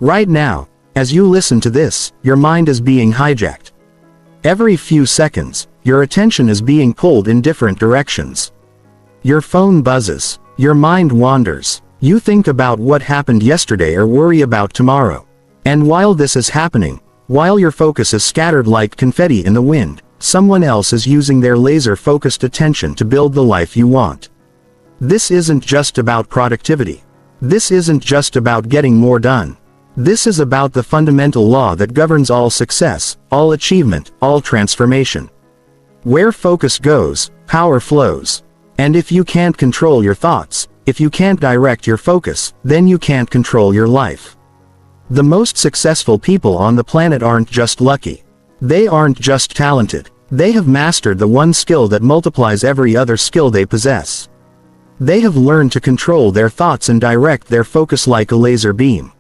Right now, as you listen to this, your mind is being hijacked. Every few seconds, your attention is being pulled in different directions. Your phone buzzes, your mind wanders, you think about what happened yesterday or worry about tomorrow. And while this is happening, while your focus is scattered like confetti in the wind, someone else is using their laser-focused attention to build the life you want. This isn't just about productivity. This isn't just about getting more done. This is about the fundamental law that governs all success, all achievement, all transformation. Where focus goes, power flows. And if you can't control your thoughts, if you can't direct your focus, then you can't control your life. The most successful people on the planet aren't just lucky. They aren't just talented. They have mastered the one skill that multiplies every other skill they possess. They have learned to control their thoughts and direct their focus like a laser beam.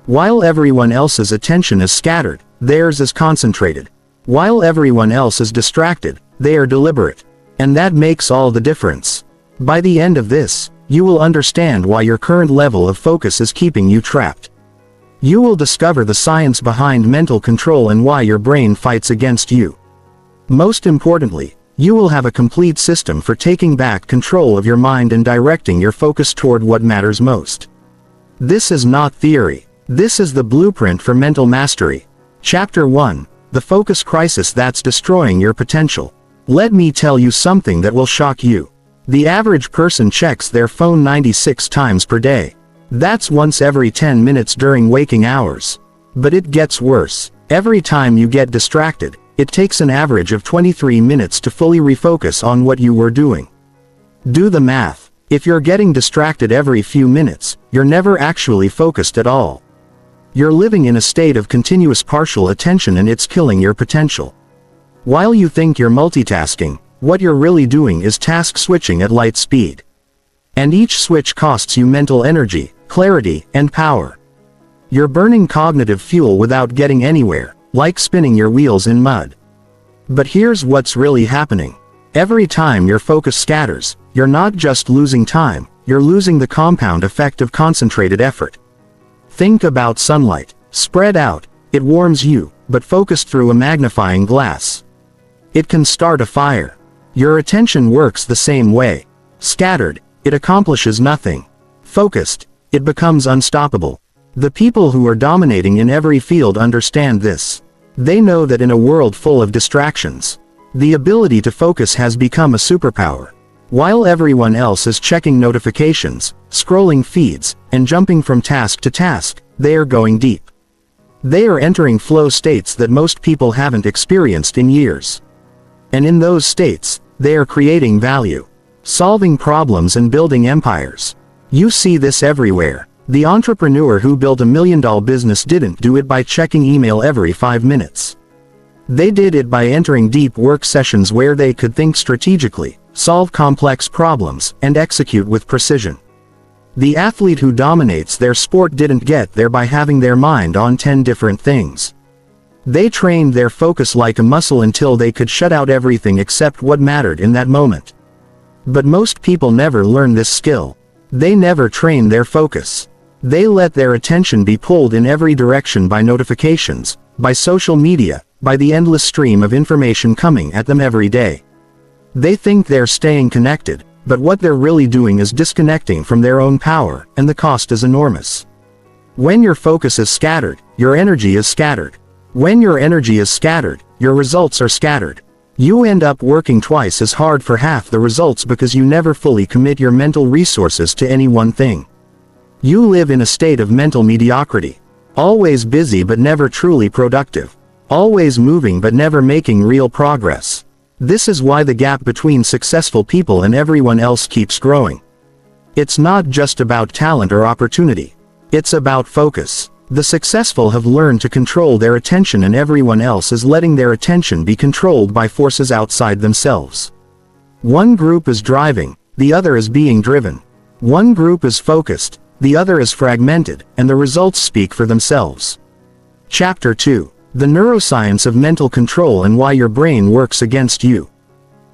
While everyone else's attention is scattered, theirs is concentrated. While everyone else is distracted, they are deliberate. And that makes all the difference. By the end of this, you will understand why your current level of focus is keeping you trapped. You will discover the science behind mental control and why your brain fights against you. Most importantly, you will have a complete system for taking back control of your mind and directing your focus toward what matters most. This is not theory. This is the blueprint for mental mastery. Chapter 1. The Focus Crisis That's Destroying Your Potential. Let me tell you something that will shock you. The average person checks their phone 96 times per day. That's once every 10 minutes during waking hours. But it gets worse. Every time you get distracted, it takes an average of 23 minutes to fully refocus on what you were doing. Do the math. If you're getting distracted every few minutes, you're never actually focused at all. You're living in a state of continuous partial attention and it's killing your potential. While you think you're multitasking, what you're really doing is task switching at light speed. And each switch costs you mental energy, clarity, and power. You're burning cognitive fuel without getting anywhere, like spinning your wheels in mud. But here's what's really happening. Every time your focus scatters, you're not just losing time, you're losing the compound effect of concentrated effort. Think about sunlight. Spread out, it warms you, but focused through a magnifying glass. It can start a fire. Your attention works the same way. Scattered, it accomplishes nothing. Focused, it becomes unstoppable. The people who are dominating in every field understand this. They know that in a world full of distractions, the ability to focus has become a superpower. While everyone else is checking notifications, scrolling feeds, and jumping from task to task, they are going deep. They are entering flow states that most people haven't experienced in years. And in those states, they are creating value, solving problems and building empires. You see this everywhere. The entrepreneur who built $1 million business didn't do it by checking email every 5 minutes. They did it by entering deep work sessions where they could think strategically, solve complex problems, and execute with precision. The athlete who dominates their sport didn't get there by having their mind on 10 different things. They trained their focus like a muscle until they could shut out everything except what mattered in that moment. But most people never learn this skill. They never train their focus. They let their attention be pulled in every direction by notifications, by social media, by the endless stream of information coming at them every day. They think they're staying connected, but what they're really doing is disconnecting from their own power, and the cost is enormous. When your focus is scattered, your energy is scattered. When your energy is scattered, your results are scattered. You end up working twice as hard for half the results because you never fully commit your mental resources to any one thing. You live in a state of mental mediocrity. Always busy but never truly productive. Always moving but never making real progress. This is why the gap between successful people and everyone else keeps growing. It's not just about talent or opportunity. It's about focus. The successful have learned to control their attention and everyone else is letting their attention be controlled by forces outside themselves. One group is driving, the other is being driven. One group is focused, the other is fragmented, and the results speak for themselves. Chapter 2. The Neuroscience of Mental Control and Why Your Brain Works Against You.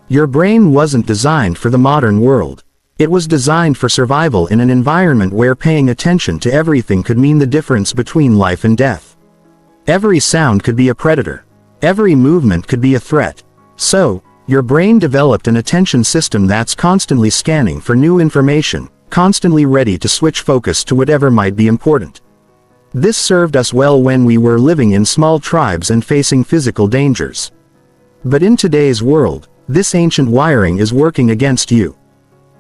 Your brain wasn't designed for the modern world. It was designed for survival in an environment where paying attention to everything could mean the difference between life and death. Every sound could be a predator. Every movement could be a threat. So, your brain developed an attention system that's constantly scanning for new information, constantly ready to switch focus to whatever might be important. This served us well when we were living in small tribes and facing physical dangers. But in today's world, this ancient wiring is working against you.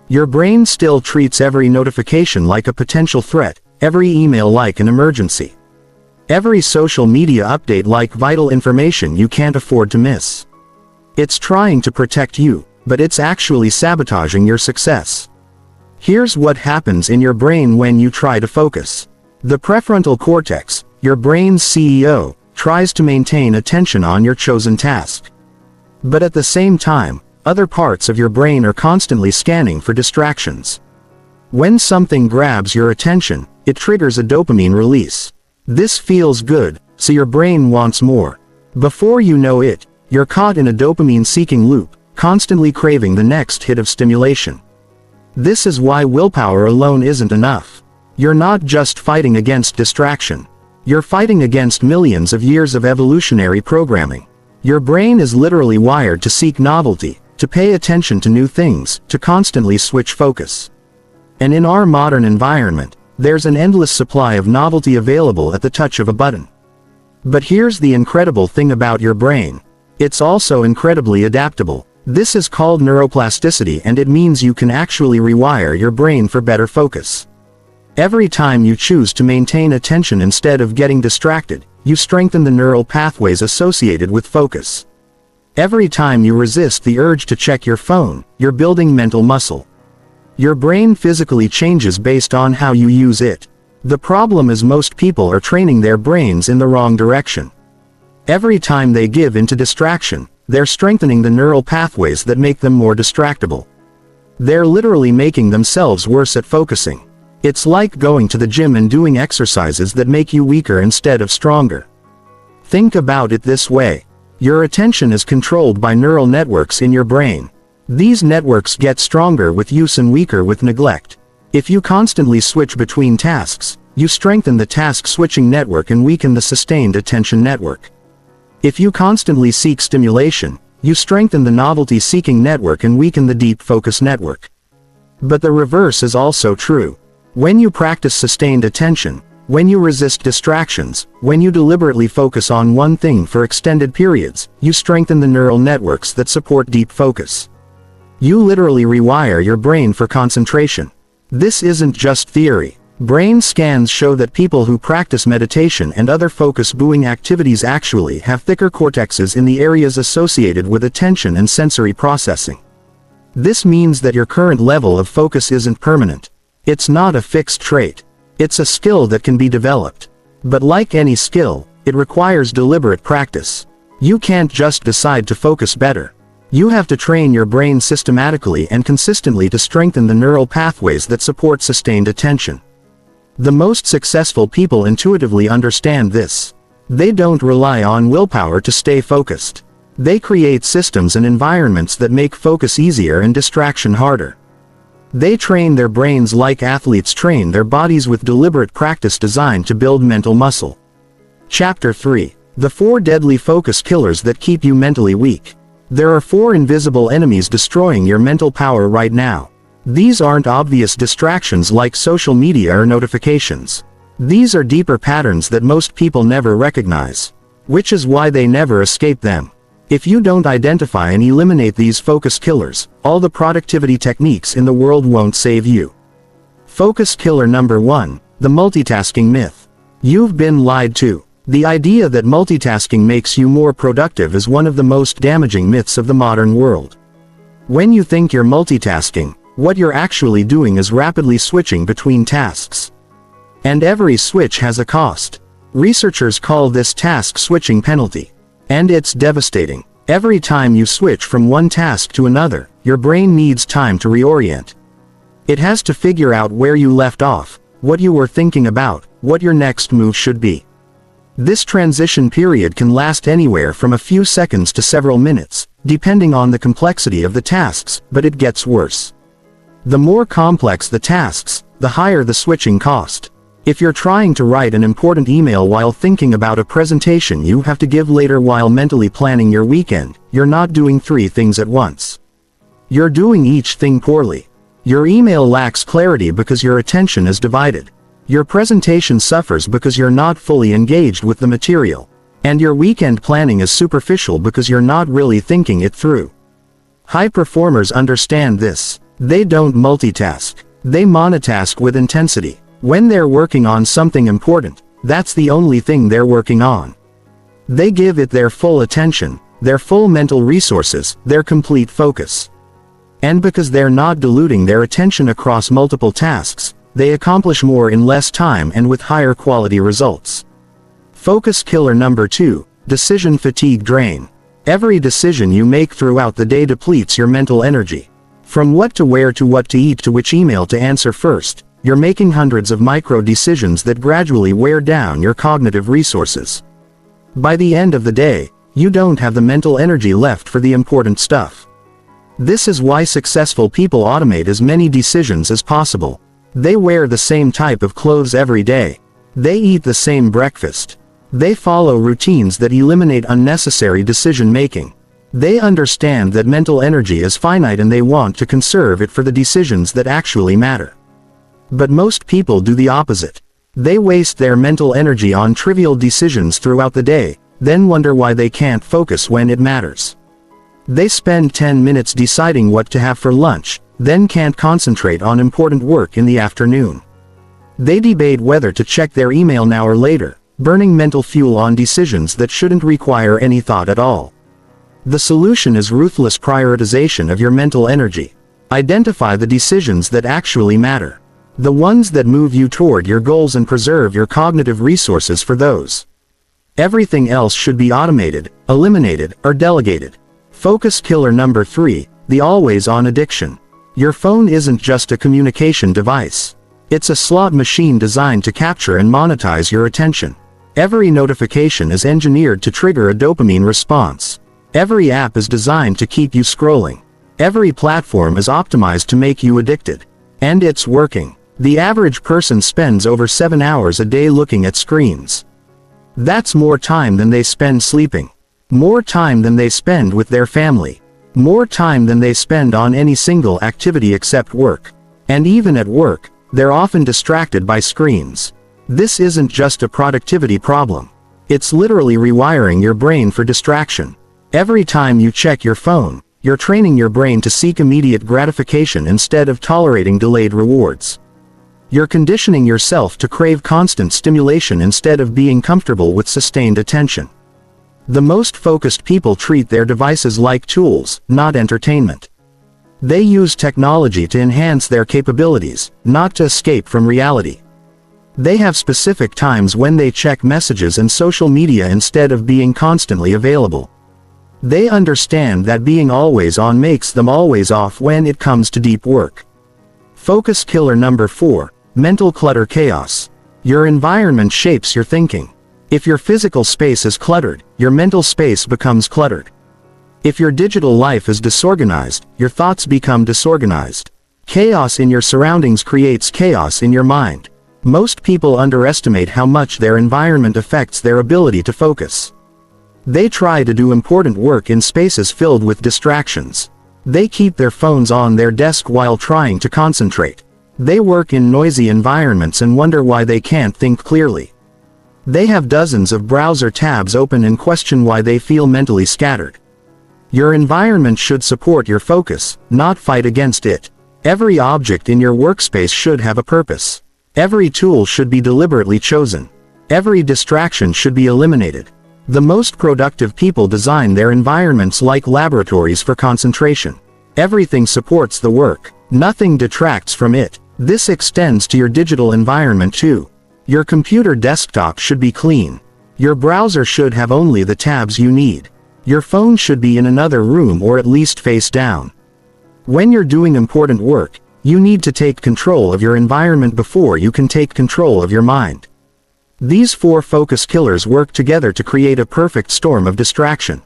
Your brain still treats every notification like a potential threat, every email like an emergency. Every social media update like vital information you can't afford to miss. It's trying to protect you, but it's actually sabotaging your success. Here's what happens in your brain when you try to focus. The prefrontal cortex, your brain's CEO, tries to maintain attention on your chosen task. But at the same time, other parts of your brain are constantly scanning for distractions. When something grabs your attention, it triggers a dopamine release. This feels good, so your brain wants more. Before you know it, you're caught in a dopamine-seeking loop, constantly craving the next hit of stimulation. This is why willpower alone isn't enough. You're not just fighting against distraction. You're fighting against millions of years of evolutionary programming. Your brain is literally wired to seek novelty, to pay attention to new things, to constantly switch focus. And in our modern environment, there's an endless supply of novelty available at the touch of a button. But here's the incredible thing about your brain. It's also incredibly adaptable. This is called neuroplasticity, and it means you can actually rewire your brain for better focus. Every time you choose to maintain attention instead of getting distracted, you strengthen the neural pathways associated with focus. Every time you resist the urge to check your phone, you're building mental muscle. Your brain physically changes based on how you use it. The problem is most people are training their brains in the wrong direction. Every time they give into distraction, they're strengthening the neural pathways that make them more distractible. They're literally making themselves worse at focusing. It's like going to the gym and doing exercises that make you weaker instead of stronger. Think about it this way. Your attention is controlled by neural networks in your brain. These networks get stronger with use and weaker with neglect. If you constantly switch between tasks, you strengthen the task-switching network and weaken the sustained attention network. If you constantly seek stimulation, you strengthen the novelty-seeking network and weaken the deep focus network. But the reverse is also true. When you practice sustained attention, when you resist distractions, when you deliberately focus on one thing for extended periods, you strengthen the neural networks that support deep focus. You literally rewire your brain for concentration. This isn't just theory. Brain scans show that people who practice meditation and other focus-boosting activities actually have thicker cortexes in the areas associated with attention and sensory processing. This means that your current level of focus isn't permanent. It's not a fixed trait. It's a skill that can be developed. But like any skill, it requires deliberate practice. You can't just decide to focus better. You have to train your brain systematically and consistently to strengthen the neural pathways that support sustained attention. The most successful people intuitively understand this. They don't rely on willpower to stay focused. They create systems and environments that make focus easier and distraction harder. They train their brains like athletes train their bodies with deliberate practice designed to build mental muscle. Chapter 3. The 4 Deadly Focus Killers That Keep You Mentally Weak. There are 4 invisible enemies destroying your mental power right now. These aren't obvious distractions like social media or notifications. These are deeper patterns that most people never recognize. Which is why they never escape them. If you don't identify and eliminate these focus killers, all the productivity techniques in the world won't save you. Focus killer number 1, the multitasking myth. You've been lied to. The idea that multitasking makes you more productive is one of the most damaging myths of the modern world. When you think you're multitasking, what you're actually doing is rapidly switching between tasks. And every switch has a cost. Researchers call this task switching penalty. And it's devastating. Every time you switch from one task to another, your brain needs time to reorient. It has to figure out where you left off, what you were thinking about, what your next move should be. This transition period can last anywhere from a few seconds to several minutes, depending on the complexity of the tasks, but it gets worse. The more complex the tasks, the higher the switching cost. If you're trying to write an important email while thinking about a presentation you have to give later while mentally planning your weekend, you're not doing three things at once. You're doing each thing poorly. Your email lacks clarity because your attention is divided. Your presentation suffers because you're not fully engaged with the material. And your weekend planning is superficial because you're not really thinking it through. High performers understand this. They don't multitask. They monotask with intensity. When they're working on something important, that's the only thing they're working on. They give it their full attention, their full mental resources, their complete focus. And because they're not diluting their attention across multiple tasks, they accomplish more in less time and with higher quality results. Focus killer number 2, decision fatigue drain. Every decision you make throughout the day depletes your mental energy. From what to wear to what to eat to which email to answer first, you're making hundreds of micro decisions that gradually wear down your cognitive resources. By the end of the day, you don't have the mental energy left for the important stuff. This is why successful people automate as many decisions as possible. They wear the same type of clothes every day. They eat the same breakfast. They follow routines that eliminate unnecessary decision-making. They understand that mental energy is finite and they want to conserve it for the decisions that actually matter. But most people do the opposite. They waste their mental energy on trivial decisions throughout the day, then wonder why they can't focus when it matters. They spend 10 minutes deciding what to have for lunch, then can't concentrate on important work in the afternoon. They debate whether to check their email now or later, burning mental fuel on decisions that shouldn't require any thought at all. The solution is ruthless prioritization of your mental energy. Identify the decisions that actually matter. The ones that move you toward your goals and preserve your cognitive resources for those. Everything else should be automated, eliminated, or delegated. Focus killer number 3, the always-on addiction. Your phone isn't just a communication device. It's a slot machine designed to capture and monetize your attention. Every notification is engineered to trigger a dopamine response. Every app is designed to keep you scrolling. Every platform is optimized to make you addicted. And it's working. The average person spends over 7 hours a day looking at screens. That's more time than they spend sleeping. More time than they spend with their family. More time than they spend on any single activity except work. And even at work, they're often distracted by screens. This isn't just a productivity problem. It's literally rewiring your brain for distraction. Every time you check your phone, you're training your brain to seek immediate gratification instead of tolerating delayed rewards. You're conditioning yourself to crave constant stimulation instead of being comfortable with sustained attention. The most focused people treat their devices like tools, not entertainment. They use technology to enhance their capabilities, not to escape from reality. They have specific times when they check messages and social media instead of being constantly available. They understand that being always on makes them always off when it comes to deep work. Focus killer number 4, mental clutter chaos. Your environment shapes your thinking. If your physical space is cluttered, your mental space becomes cluttered. If your digital life is disorganized, your thoughts become disorganized. Chaos in your surroundings creates chaos in your mind. Most people underestimate how much their environment affects their ability to focus. They try to do important work in spaces filled with distractions. They keep their phones on their desk while trying to concentrate. They work in noisy environments and wonder why they can't think clearly. They have dozens of browser tabs open and question why they feel mentally scattered. Your environment should support your focus, not fight against it. Every object in your workspace should have a purpose. Every tool should be deliberately chosen. Every distraction should be eliminated. The most productive people design their environments like laboratories for concentration. Everything supports the work. Nothing detracts from it. This extends to your digital environment too. Your computer desktop should be clean. Your browser should have only the tabs you need. Your phone should be in another room or at least face down. When you're doing important work, you need to take control of your environment before you can take control of your mind. These 4 focus killers work together to create a perfect storm of distraction.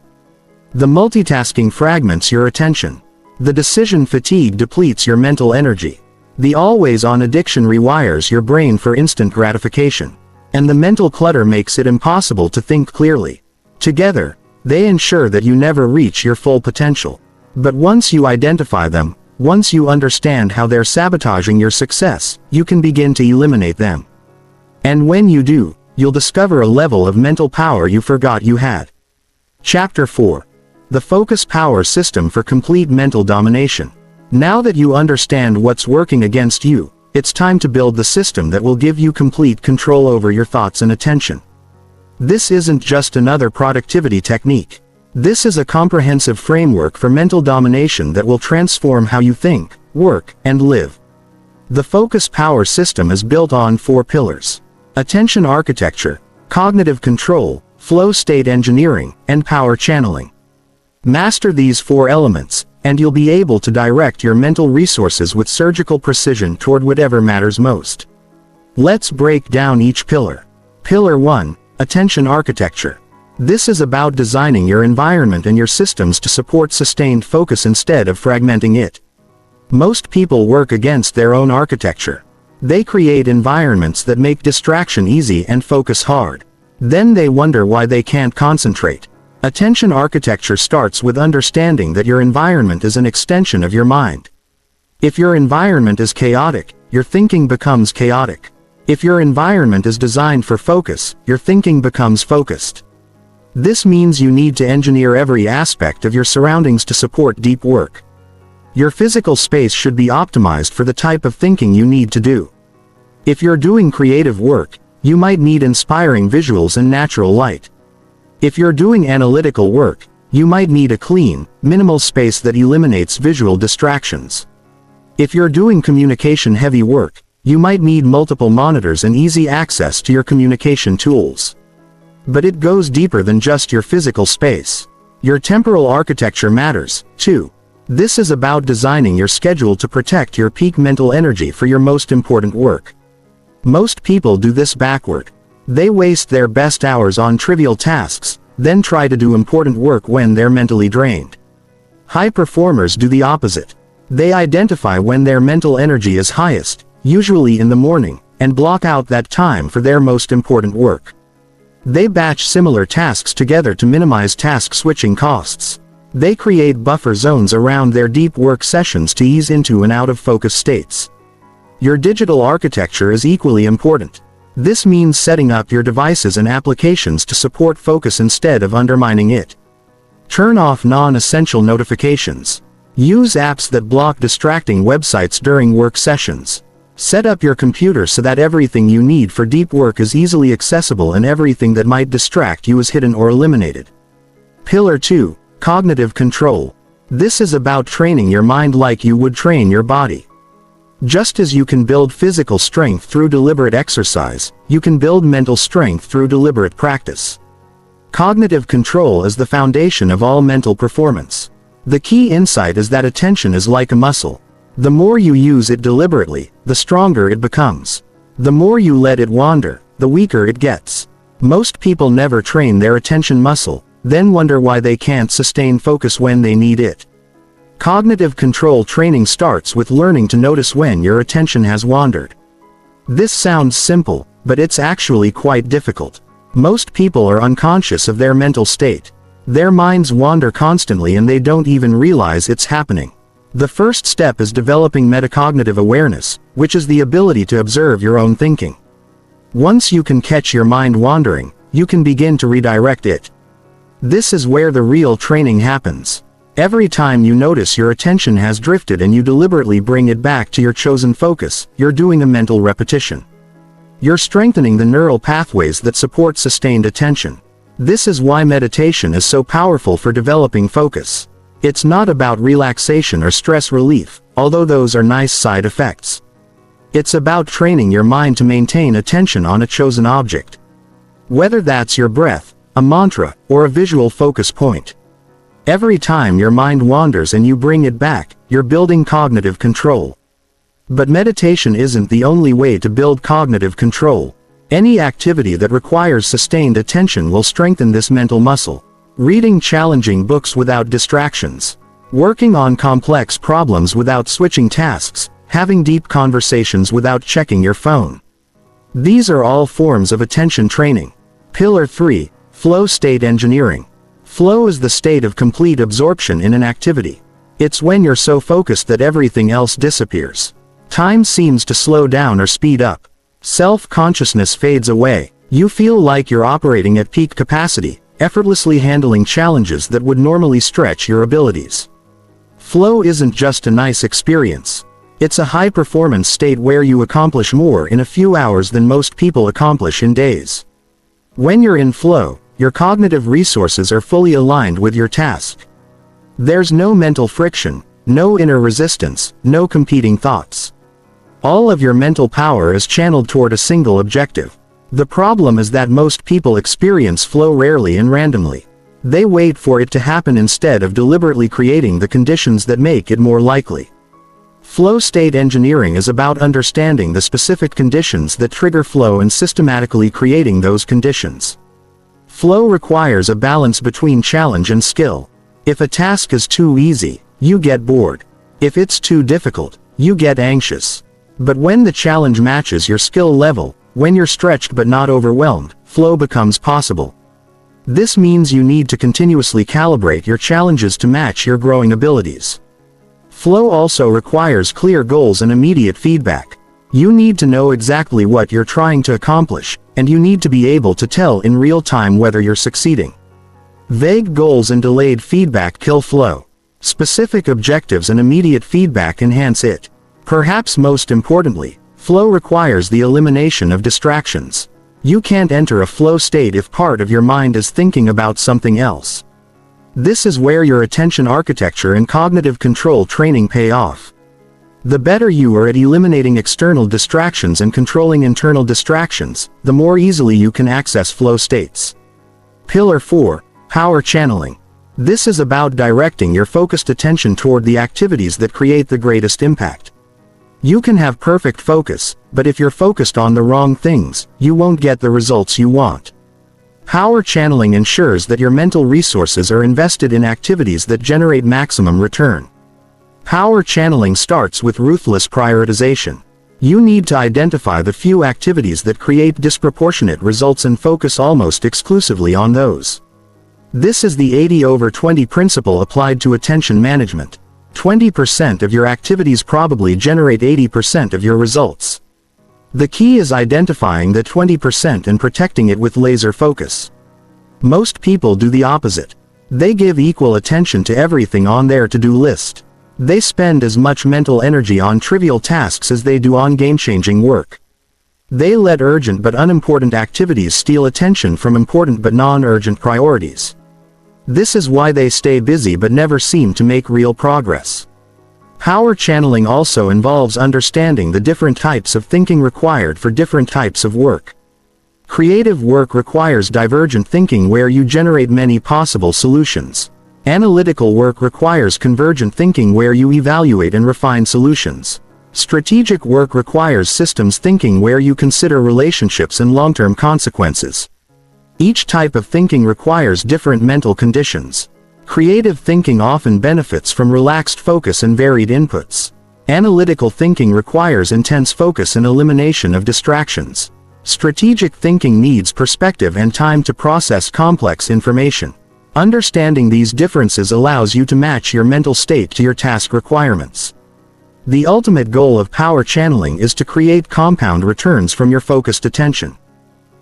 The multitasking fragments your attention. The decision fatigue depletes your mental energy. The always-on addiction rewires your brain for instant gratification. And the mental clutter makes it impossible to think clearly. Together, they ensure that you never reach your full potential. But once you identify them, once you understand how they're sabotaging your success, you can begin to eliminate them. And when you do, you'll discover a level of mental power you forgot you had. Chapter 4. The Focus Power System for Complete Mental Domination. Now that you understand what's working against you, it's time to build the system that will give you complete control over your thoughts and attention. This isn't just another productivity technique. This is a comprehensive framework for mental domination that will transform how you think, work, and live. The Focus Power System is built on 4 pillars: attention architecture, cognitive control, flow state engineering, and power channeling. Master these 4 elements, and you'll be able to direct your mental resources with surgical precision toward whatever matters most. Let's break down each pillar. Pillar 1. Attention architecture. This is about designing your environment and your systems to support sustained focus instead of fragmenting it. Most people work against their own architecture. They create environments that make distraction easy and focus hard. Then they wonder why they can't concentrate. Attention architecture starts with understanding that your environment is an extension of your mind. If your environment is chaotic, your thinking becomes chaotic. If your environment is designed for focus, your thinking becomes focused. This means you need to engineer every aspect of your surroundings to support deep work. Your physical space should be optimized for the type of thinking you need to do. If you're doing creative work, you might need inspiring visuals and natural light. If you're doing analytical work, you might need a clean, minimal space that eliminates visual distractions. If you're doing communication-heavy work, you might need multiple monitors and easy access to your communication tools. But it goes deeper than just your physical space. Your temporal architecture matters, too. This is about designing your schedule to protect your peak mental energy for your most important work. Most people do this backward. They waste their best hours on trivial tasks, then try to do important work when they're mentally drained. High performers do the opposite. They identify when their mental energy is highest, usually in the morning, and block out that time for their most important work. They batch similar tasks together to minimize task switching costs. They create buffer zones around their deep work sessions to ease into and out of focus states. Your digital architecture is equally important. This means setting up your devices and applications to support focus instead of undermining it. Turn off non-essential notifications. Use apps that block distracting websites during work sessions. Set up your computer so that everything you need for deep work is easily accessible and everything that might distract you is hidden or eliminated. Pillar 2. Cognitive control. This is about training your mind like you would train your body. Just as you can build physical strength through deliberate exercise, you can build mental strength through deliberate practice. Cognitive control is the foundation of all mental performance. The key insight is that attention is like a muscle. The more you use it deliberately, the stronger it becomes. The more you let it wander, the weaker it gets. Most people never train their attention muscle, then wonder why they can't sustain focus when they need it. Cognitive control training starts with learning to notice when your attention has wandered. This sounds simple, but it's actually quite difficult. Most people are unconscious of their mental state. Their minds wander constantly and they don't even realize it's happening. The first step is developing metacognitive awareness, which is the ability to observe your own thinking. Once you can catch your mind wandering, you can begin to redirect it. This is where the real training happens. Every time you notice your attention has drifted and you deliberately bring it back to your chosen focus, you're doing a mental repetition. You're strengthening the neural pathways that support sustained attention. This is why meditation is so powerful for developing focus. It's not about relaxation or stress relief, although those are nice side effects. It's about training your mind to maintain attention on a chosen object. Whether that's your breath, a mantra, or a visual focus point. Every time your mind wanders and you bring it back, you're building cognitive control. But meditation isn't the only way to build cognitive control. Any activity that requires sustained attention will strengthen this mental muscle. Reading challenging books without distractions. working on complex problems without switching tasks, having deep conversations without checking your phone. These are all forms of attention training. Pillar 3. Flow state engineering. Flow is the state of complete absorption in an activity. It's when you're so focused that everything else disappears. Time seems to slow down or speed up. Self-consciousness fades away. You feel like you're operating at peak capacity, effortlessly handling challenges that would normally stretch your abilities. Flow isn't just a nice experience. It's a high-performance state where you accomplish more in a few hours than most people accomplish in days. When you're in flow, your cognitive resources are fully aligned with your task. There's no mental friction, no inner resistance, no competing thoughts. All of your mental power is channeled toward a single objective. The problem is that most people experience flow rarely and randomly. They wait for it to happen instead of deliberately creating the conditions that make it more likely. Flow state engineering is about understanding the specific conditions that trigger flow and systematically creating those conditions. Flow requires a balance between challenge and skill. If a task is too easy, you get bored. If it's too difficult, you get anxious. But when the challenge matches your skill level, when you're stretched but not overwhelmed, flow becomes possible. This means you need to continuously calibrate your challenges to match your growing abilities. Flow also requires clear goals and immediate feedback. You need to know exactly what you're trying to accomplish, and you need to be able to tell in real time whether you're succeeding. Vague goals and delayed feedback kill flow. Specific objectives and immediate feedback enhance it. Perhaps most importantly, flow requires the elimination of distractions. You can't enter a flow state if part of your mind is thinking about something else. This is where your attention architecture and cognitive control training pay off. The better you are at eliminating external distractions and controlling internal distractions, the more easily you can access flow states. Pillar 4. Power channeling. This is about directing your focused attention toward the activities that create the greatest impact. You can have perfect focus, but if you're focused on the wrong things, you won't get the results you want. Power channeling ensures that your mental resources are invested in activities that generate maximum return. Power channeling starts with ruthless prioritization. You need to identify the few activities that create disproportionate results and focus almost exclusively on those. This is the 80/20 principle applied to attention management. 20% of your activities probably generate 80% of your results. The key is identifying the 20% and protecting it with laser focus. Most people do the opposite. They give equal attention to everything on their to-do list. They spend as much mental energy on trivial tasks as they do on game-changing work. They let urgent but unimportant activities steal attention from important but non-urgent priorities. This is why they stay busy but never seem to make real progress. Power channeling also involves understanding the different types of thinking required for different types of work. Creative work requires divergent thinking where you generate many possible solutions. Analytical work requires convergent thinking where you evaluate and refine solutions. Strategic work requires systems thinking where you consider relationships and long-term consequences. Each type of thinking requires different mental conditions. Creative thinking often benefits from relaxed focus and varied inputs. Analytical thinking requires intense focus and elimination of distractions. Strategic thinking needs perspective and time to process complex information. Understanding these differences allows you to match your mental state to your task requirements. The ultimate goal of power channeling is to create compound returns from your focused attention.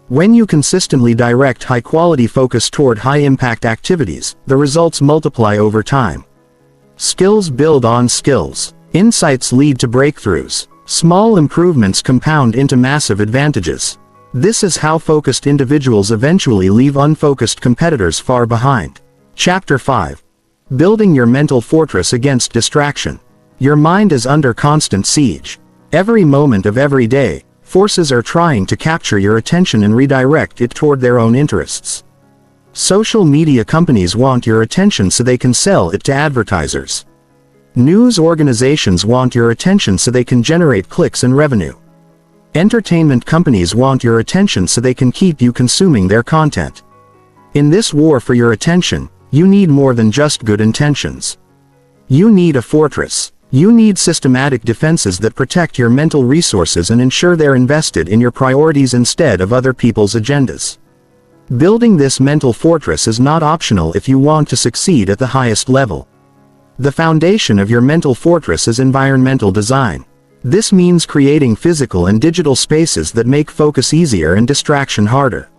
When you consistently direct high-quality focus toward high-impact activities, the results multiply over time. Skills build on skills. Insights lead to breakthroughs. Small improvements compound into massive advantages. This is how focused individuals eventually leave unfocused competitors far behind. Chapter 5. Building your mental fortress against distraction. Your mind is under constant siege. Every moment of every day, forces are trying to capture your attention and redirect it toward their own interests. Social media companies want your attention so they can sell it to advertisers. News organizations want your attention so they can generate clicks and revenue. Entertainment companies want your attention so they can keep you consuming their content. In this war for your attention, you need more than just good intentions. You need a fortress. You need systematic defenses that protect your mental resources and ensure they're invested in your priorities instead of other people's agendas. Building this mental fortress is not optional if you want to succeed at the highest level. The foundation of your mental fortress is environmental design. This means creating physical and digital spaces that make focus easier and distraction harder.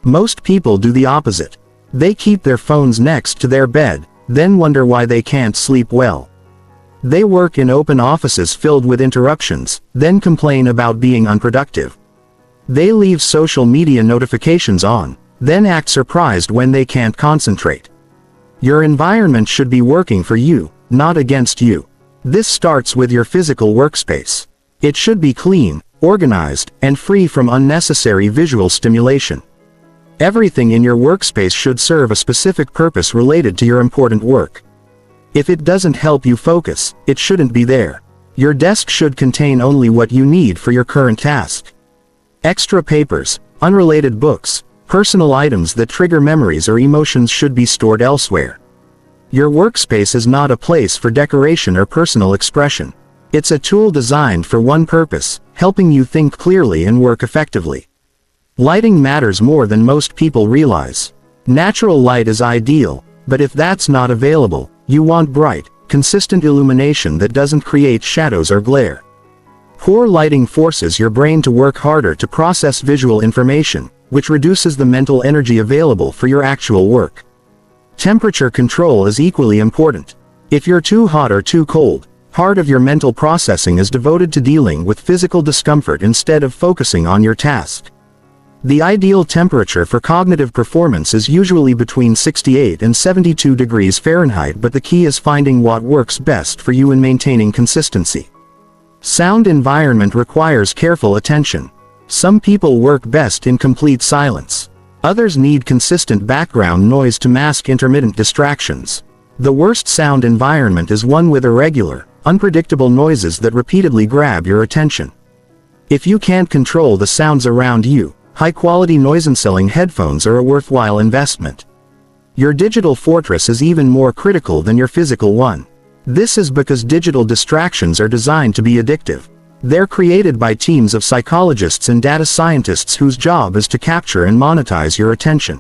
Most people do the opposite. They keep their phones next to their bed, then wonder why they can't sleep well. They work in open offices filled with interruptions, then complain about being unproductive. They leave social media notifications on, then act surprised when they can't concentrate. Your environment should be working for you, not against you. This starts with your physical workspace. It should be clean, organized, and free from unnecessary visual stimulation. Everything in your workspace should serve a specific purpose related to your important work. If it doesn't help you focus, it shouldn't be there. Your desk should contain only what you need for your current task. Extra papers, unrelated books, personal items that trigger memories or emotions should be stored elsewhere. Your workspace is not a place for decoration or personal expression. It's a tool designed for one purpose, helping you think clearly and work effectively. Lighting matters more than most people realize. Natural light is ideal, but if that's not available, you want bright, consistent illumination that doesn't create shadows or glare. Poor lighting forces your brain to work harder to process visual information, which reduces the mental energy available for your actual work. Temperature control is equally important. If you're too hot or too cold, part of your mental processing is devoted to dealing with physical discomfort instead of focusing on your task. The ideal temperature for cognitive performance is usually between 68 and 72 degrees Fahrenheit, but the key is finding what works best for you and maintaining consistency. Sound environment requires careful attention. Some people work best in complete silence. Others need consistent background noise to mask intermittent distractions. The worst sound environment is one with irregular, unpredictable noises that repeatedly grab your attention. If you can't control the sounds around you, high-quality noise-canceling headphones are a worthwhile investment. Your digital fortress is even more critical than your physical one. This is because digital distractions are designed to be addictive. They're created by teams of psychologists and data scientists whose job is to capture and monetize your attention.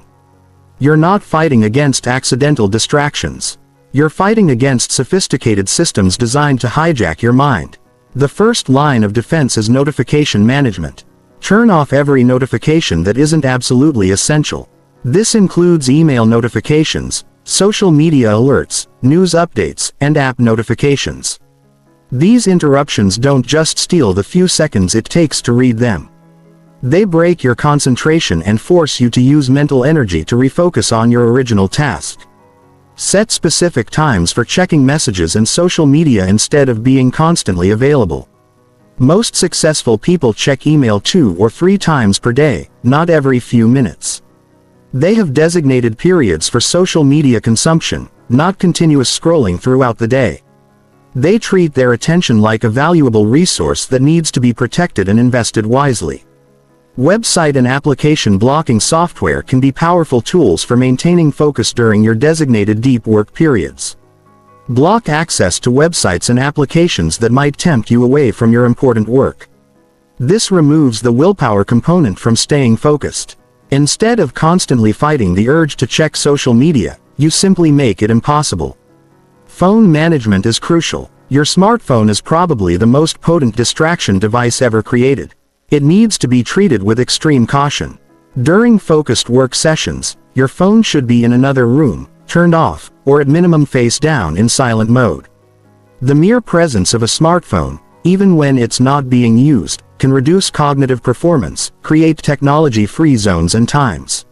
You're not fighting against accidental distractions. You're fighting against sophisticated systems designed to hijack your mind. The first line of defense is notification management. Turn off every notification that isn't absolutely essential. This includes email notifications, social media alerts, news updates, and app notifications. These interruptions don't just steal the few seconds it takes to read them. They break your concentration and force you to use mental energy to refocus on your original task. Set specific times for checking messages and social media instead of being constantly available. Most successful people check email 2 or 3 times per day, not every few minutes. They have designated periods for social media consumption, not continuous scrolling throughout the day. They treat their attention like a valuable resource that needs to be protected and invested wisely. Website and application blocking software can be powerful tools for maintaining focus during your designated deep work periods. Block access to websites and applications that might tempt you away from your important work. This removes the willpower component from staying focused. Instead of constantly fighting the urge to check social media, you simply make it impossible. Phone management is crucial. Your smartphone is probably the most potent distraction device ever created. It needs to be treated with extreme caution. During focused work sessions, your phone should be in another room, turned off, or at minimum face down in silent mode. The mere presence of a smartphone, even when it's not being used, can reduce cognitive performance, create technology-free zones and times.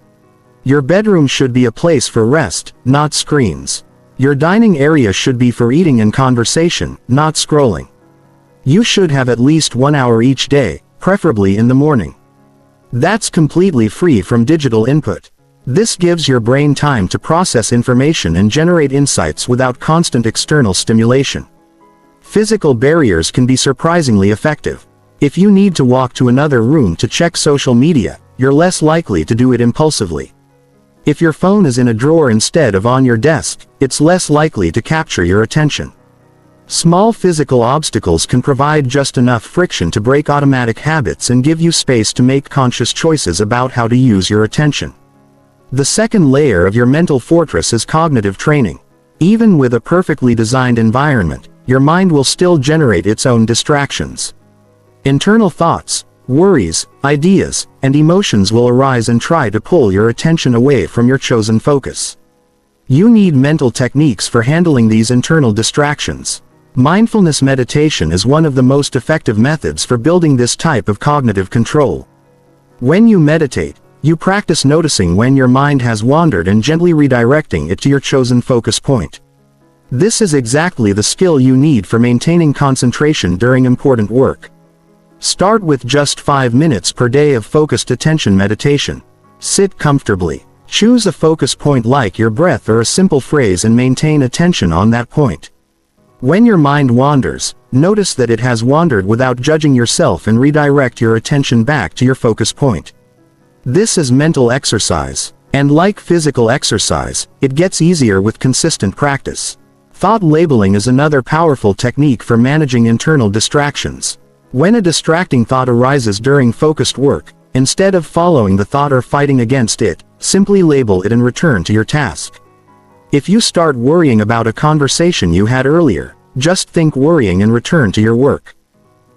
Your bedroom should be a place for rest, not screens. Your dining area should be for eating and conversation, not scrolling. You should have at least 1 hour each day, preferably in the morning. That's completely free from digital input. This gives your brain time to process information and generate insights without constant external stimulation. Physical barriers can be surprisingly effective. If you need to walk to another room to check social media, you're less likely to do it impulsively. If your phone is in a drawer instead of on your desk, it's less likely to capture your attention. Small physical obstacles can provide just enough friction to break automatic habits and give you space to make conscious choices about how to use your attention. The second layer of your mental fortress is cognitive training. Even with a perfectly designed environment, your mind will still generate its own distractions. Internal thoughts, worries, ideas, and emotions will arise and try to pull your attention away from your chosen focus. You need mental techniques for handling these internal distractions. Mindfulness meditation is one of the most effective methods for building this type of cognitive control. When you meditate, you practice noticing when your mind has wandered and gently redirecting it to your chosen focus point. This is exactly the skill you need for maintaining concentration during important work. Start with just 5 minutes per day of focused attention meditation. Sit comfortably. Choose a focus point like your breath or a simple phrase and maintain attention on that point. When your mind wanders, notice that it has wandered without judging yourself and redirect your attention back to your focus point. This is mental exercise, and like physical exercise, it gets easier with consistent practice. Thought labeling is another powerful technique for managing internal distractions. When a distracting thought arises during focused work, instead of following the thought or fighting against it, simply label it and return to your task. If you start worrying about a conversation you had earlier, just think worrying and return to your work.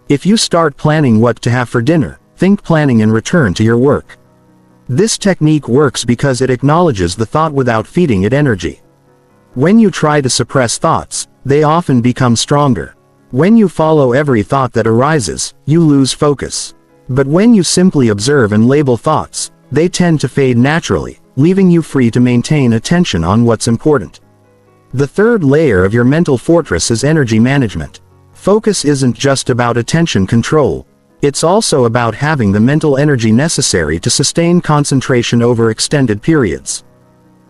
If you start planning what to have for dinner, think planning and return to your work. This technique works because it acknowledges the thought without feeding it energy. When you try to suppress thoughts, they often become stronger. When you follow every thought that arises, you lose focus. But when you simply observe and label thoughts, they tend to fade naturally, leaving you free to maintain attention on what's important. The third layer of your mental fortress is energy management. Focus isn't just about attention control. It's also about having the mental energy necessary to sustain concentration over extended periods.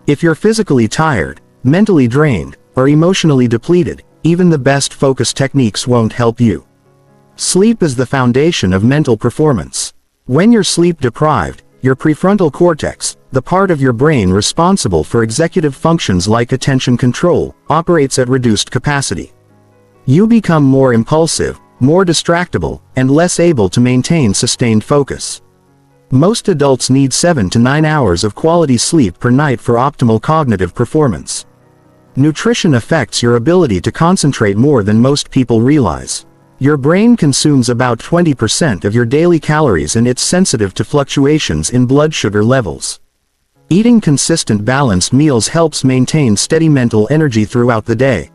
If you're physically tired, mentally drained, or emotionally depleted, even the best focus techniques won't help you. Sleep is the foundation of mental performance. When you're sleep deprived, your prefrontal cortex, the part of your brain responsible for executive functions like attention control, operates at reduced capacity. You become more impulsive, more distractible, and less able to maintain sustained focus. Most adults need 7 to 9 hours of quality sleep per night for optimal cognitive performance. Nutrition affects your ability to concentrate more than most people realize. Your brain consumes about 20% of your daily calories and it's sensitive to fluctuations in blood sugar levels. Eating consistent balanced meals helps maintain steady mental energy throughout the day.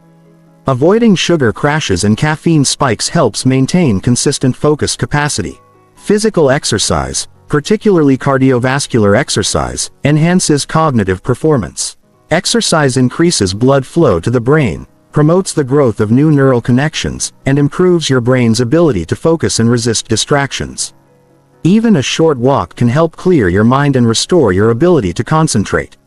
Avoiding sugar crashes and caffeine spikes helps maintain consistent focus capacity. Physical exercise, particularly cardiovascular exercise, enhances cognitive performance. Exercise increases blood flow to the brain, promotes the growth of new neural connections, and improves your brain's ability to focus and resist distractions. Even a short walk can help clear your mind and restore your ability to concentrate.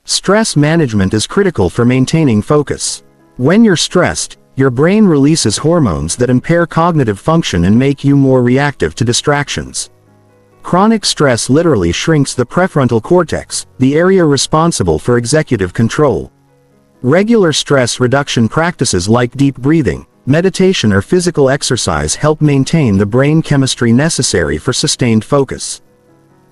Stress management is critical for maintaining focus. When you're stressed, your brain releases hormones that impair cognitive function and make you more reactive to distractions. Chronic stress literally shrinks the prefrontal cortex, the area responsible for executive control. Regular stress reduction practices like deep breathing, meditation or physical exercise help maintain the brain chemistry necessary for sustained focus.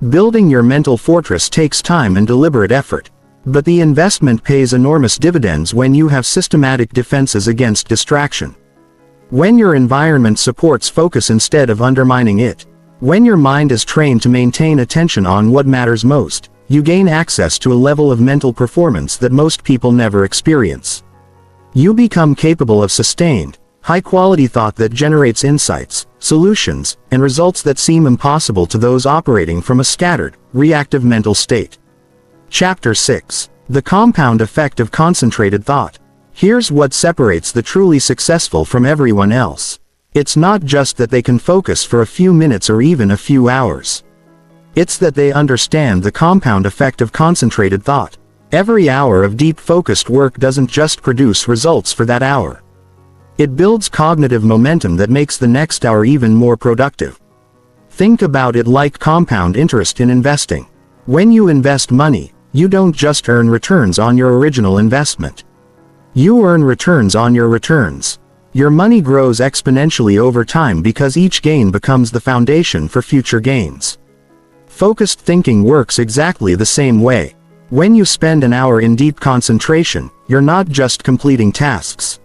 Building your mental fortress takes time and deliberate effort, but the investment pays enormous dividends when you have systematic defenses against distraction. When your environment supports focus instead of undermining it, when your mind is trained to maintain attention on what matters most, you gain access to a level of mental performance that most people never experience. You become capable of sustained, high-quality thought that generates insights, solutions, and results that seem impossible to those operating from a scattered, reactive mental state. Chapter 6. The Compound Effect of Concentrated Thought. Here's what separates the truly successful from everyone else. It's not just that they can focus for a few minutes or even a few hours. It's that they understand the compound effect of concentrated thought. Every hour of deep focused work doesn't just produce results for that hour. It builds cognitive momentum that makes the next hour even more productive. Think about it like compound interest in investing. When you invest money, you don't just earn returns on your original investment. You earn returns on your returns. Your money grows exponentially over time because each gain becomes the foundation for future gains. Focused thinking works exactly the same way. When you spend an hour in deep concentration, you're not just completing tasks.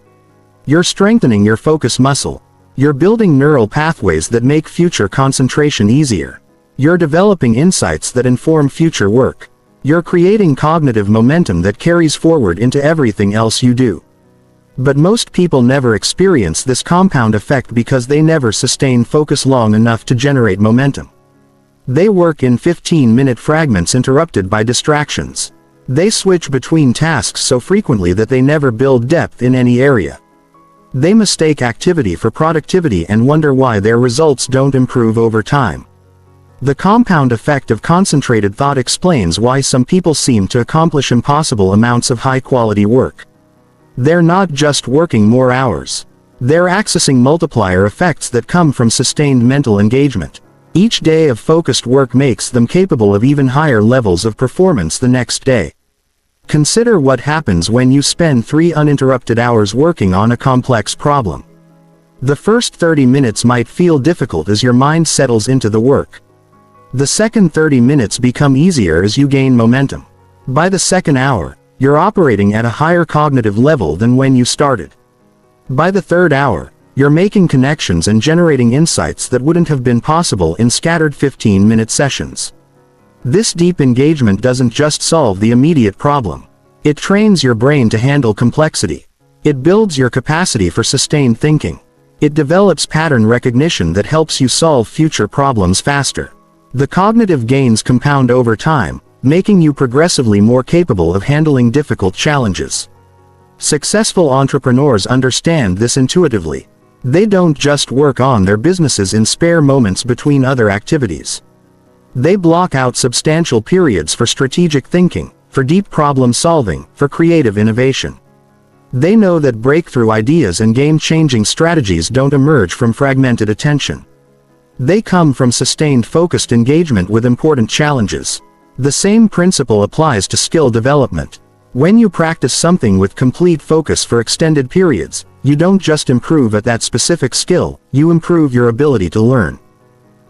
You're strengthening your focus muscle. You're building neural pathways that make future concentration easier. You're developing insights that inform future work. You're creating cognitive momentum that carries forward into everything else you do. But most people never experience this compound effect because they never sustain focus long enough to generate momentum. They work in 15-minute fragments interrupted by distractions. They switch between tasks so frequently that they never build depth in any area. They mistake activity for productivity and wonder why their results don't improve over time. The compound effect of concentrated thought explains why some people seem to accomplish impossible amounts of high-quality work. They're not just working more hours. They're accessing multiplier effects that come from sustained mental engagement. Each day of focused work makes them capable of even higher levels of performance the next day. Consider what happens when you spend 3 uninterrupted hours working on a complex problem. The first 30 minutes might feel difficult as your mind settles into the work. The second 30 minutes become easier as you gain momentum. By the second hour, you're operating at a higher cognitive level than when you started. By the third hour, you're making connections and generating insights that wouldn't have been possible in scattered 15-minute sessions. This deep engagement doesn't just solve the immediate problem. It trains your brain to handle complexity. It builds your capacity for sustained thinking. It develops pattern recognition that helps you solve future problems faster. The cognitive gains compound over time, making you progressively more capable of handling difficult challenges. Successful entrepreneurs understand this intuitively. They don't just work on their businesses in spare moments between other activities. They block out substantial periods for strategic thinking, for deep problem solving, for creative innovation. They know that breakthrough ideas and game-changing strategies don't emerge from fragmented attention. They come from sustained focused engagement with important challenges. The same principle applies to skill development. When you practice something with complete focus for extended periods, you don't just improve at that specific skill, you improve your ability to learn.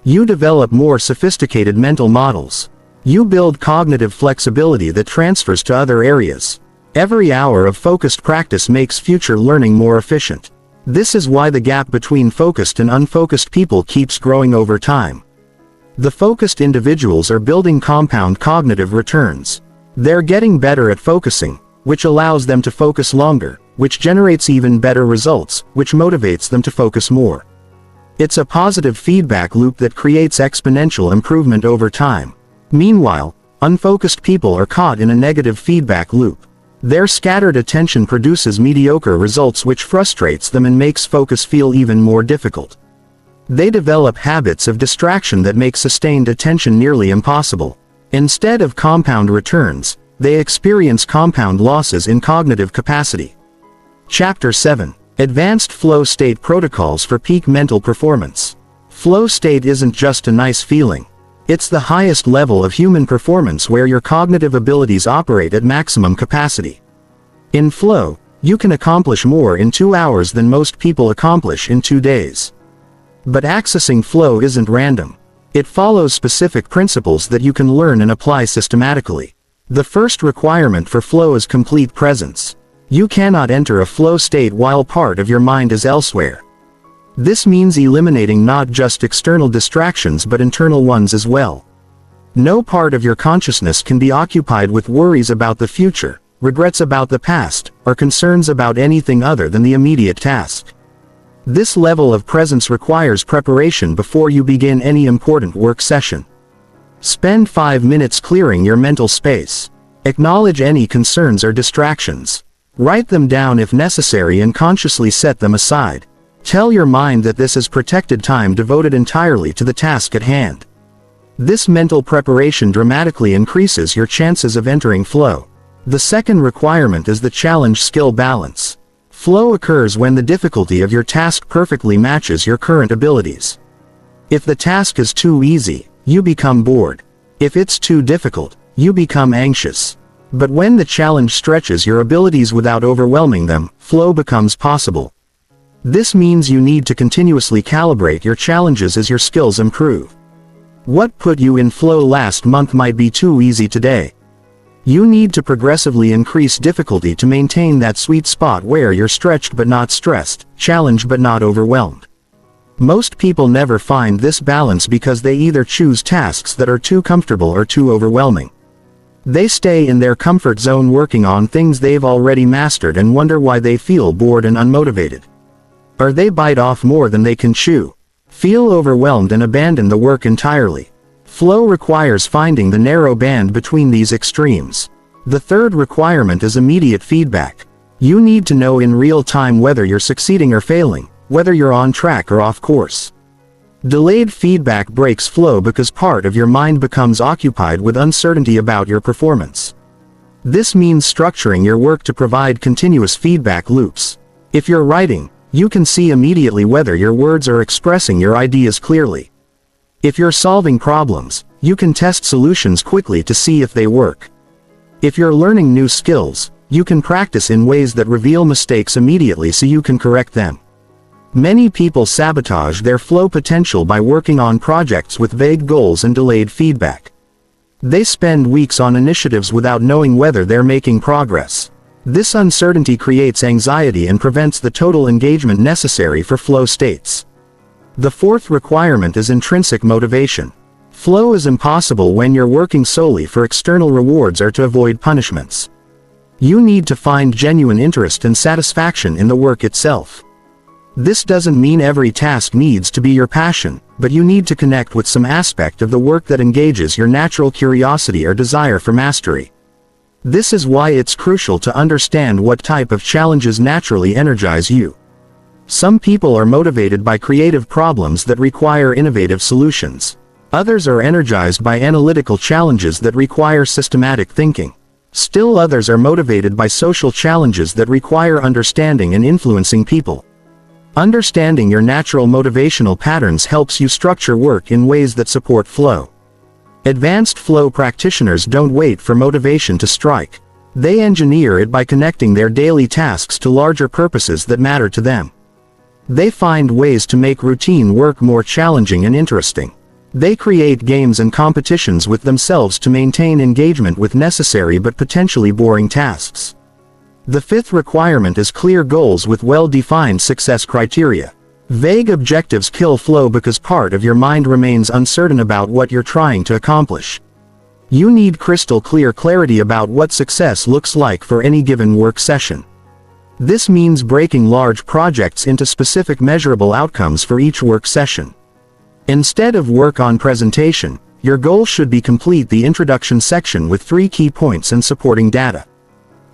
You develop more sophisticated mental models. You build cognitive flexibility that transfers to other areas. Every hour of focused practice makes future learning more efficient. This is why the gap between focused and unfocused people keeps growing over time. The focused individuals are building compound cognitive returns. They're getting better at focusing, which allows them to focus longer, which generates even better results, which motivates them to focus more. It's a positive feedback loop that creates exponential improvement over time. Meanwhile, unfocused people are caught in a negative feedback loop. Their scattered attention produces mediocre results which frustrates them and makes focus feel even more difficult. They develop habits of distraction that make sustained attention nearly impossible. Instead of compound returns, they experience compound losses in cognitive capacity. Chapter 7. Advanced Flow State Protocols for Peak Mental Performance. Flow state isn't just a nice feeling. It's the highest level of human performance where your cognitive abilities operate at maximum capacity. In flow, you can accomplish more in 2 hours than most people accomplish in 2 days. But accessing flow isn't random. It follows specific principles that you can learn and apply systematically. The first requirement for flow is complete presence. You cannot enter a flow state while part of your mind is elsewhere. This means eliminating not just external distractions but internal ones as well. No part of your consciousness can be occupied with worries about the future, regrets about the past, or concerns about anything other than the immediate task. This level of presence requires preparation before you begin any important work session. Spend 5 minutes clearing your mental space. Acknowledge any concerns or distractions. Write them down if necessary and consciously set them aside. Tell your mind that this is protected time devoted entirely to the task at hand. This mental preparation dramatically increases your chances of entering flow. The second requirement is the challenge-skill balance. Flow occurs when the difficulty of your task perfectly matches your current abilities. If the task is too easy, you become bored. If it's too difficult, you become anxious. But when the challenge stretches your abilities without overwhelming them, flow becomes possible. This means you need to continuously calibrate your challenges as your skills improve. What put you in flow last month might be too easy today. You need to progressively increase difficulty to maintain that sweet spot where you're stretched but not stressed, challenged but not overwhelmed. Most people never find this balance because they either choose tasks that are too comfortable or too overwhelming. They stay in their comfort zone working on things they've already mastered and wonder why they feel bored and unmotivated. Or they bite off more than they can chew, feel overwhelmed and abandon the work entirely. Flow requires finding the narrow band between these extremes. The third requirement is immediate feedback. You need to know in real time whether you're succeeding or failing, whether you're on track or off course. Delayed feedback breaks flow because part of your mind becomes occupied with uncertainty about your performance. This means structuring your work to provide continuous feedback loops. If you're writing, you can see immediately whether your words are expressing your ideas clearly. If you're solving problems, you can test solutions quickly to see if they work. If you're learning new skills, you can practice in ways that reveal mistakes immediately so you can correct them. Many people sabotage their flow potential by working on projects with vague goals and delayed feedback. They spend weeks on initiatives without knowing whether they're making progress. This uncertainty creates anxiety and prevents the total engagement necessary for flow states. The fourth requirement is intrinsic motivation. Flow is impossible when you're working solely for external rewards or to avoid punishments. You need to find genuine interest and satisfaction in the work itself. This doesn't mean every task needs to be your passion, but you need to connect with some aspect of the work that engages your natural curiosity or desire for mastery. This is why it's crucial to understand what type of challenges naturally energize you. Some people are motivated by creative problems that require innovative solutions. Others are energized by analytical challenges that require systematic thinking. Still others are motivated by social challenges that require understanding and influencing people. Understanding your natural motivational patterns helps you structure work in ways that support flow. Advanced flow practitioners don't wait for motivation to strike. They engineer it by connecting their daily tasks to larger purposes that matter to them. They find ways to make routine work more challenging and interesting. They create games and competitions with themselves to maintain engagement with necessary but potentially boring tasks. The fifth requirement is clear goals with well-defined success criteria. Vague objectives kill flow because part of your mind remains uncertain about what you're trying to accomplish. You need crystal clear clarity about what success looks like for any given work session. This means breaking large projects into specific measurable outcomes for each work session. Instead of work on presentation, your goal should be complete the introduction section with 3 key points and supporting data.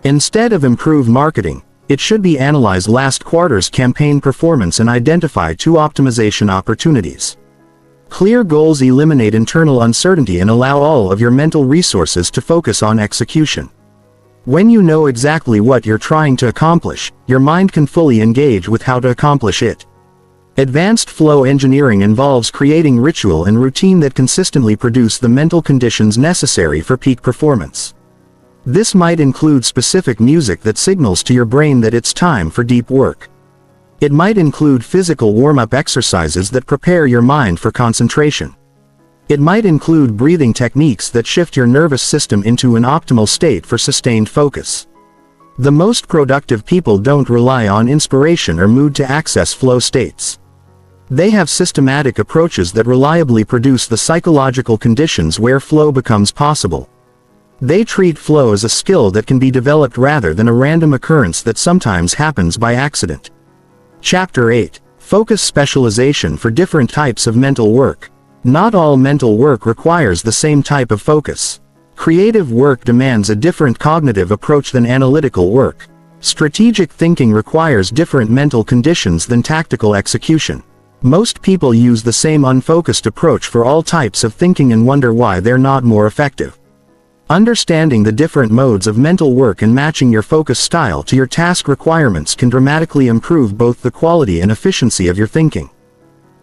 Instead of improve marketing, it should be analyze last quarter's campaign performance and identify 2 optimization opportunities. Clear goals eliminate internal uncertainty and allow all of your mental resources to focus on execution. When you know exactly what you're trying to accomplish, your mind can fully engage with how to accomplish it. Advanced flow engineering involves creating ritual and routine that consistently produce the mental conditions necessary for peak performance. This might include specific music that signals to your brain that it's time for deep work. It might include physical warm-up exercises that prepare your mind for concentration. It might include breathing techniques that shift your nervous system into an optimal state for sustained focus. The most productive people don't rely on inspiration or mood to access flow states. They have systematic approaches that reliably produce the psychological conditions where flow becomes possible. They treat flow as a skill that can be developed rather than a random occurrence that sometimes happens by accident. Chapter 8. Focus specialization for different types of mental work. Not all mental work requires the same type of focus. Creative work demands a different cognitive approach than analytical work. Strategic thinking requires different mental conditions than tactical execution. Most people use the same unfocused approach for all types of thinking and wonder why they're not more effective. Understanding the different modes of mental work and matching your focus style to your task requirements can dramatically improve both the quality and efficiency of your thinking.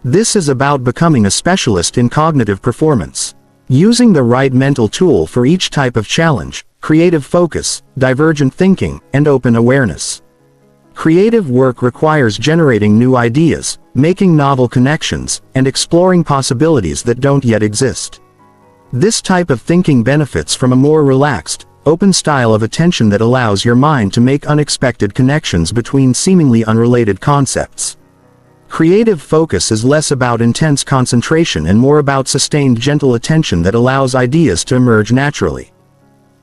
This is about becoming a specialist in cognitive performance. Using the right mental tool for each type of challenge: creative focus, divergent thinking, and open awareness. Creative work requires generating new ideas, making novel connections, and exploring possibilities that don't yet exist. This type of thinking benefits from a more relaxed, open style of attention that allows your mind to make unexpected connections between seemingly unrelated concepts. Creative focus is less about intense concentration and more about sustained gentle attention that allows ideas to emerge naturally.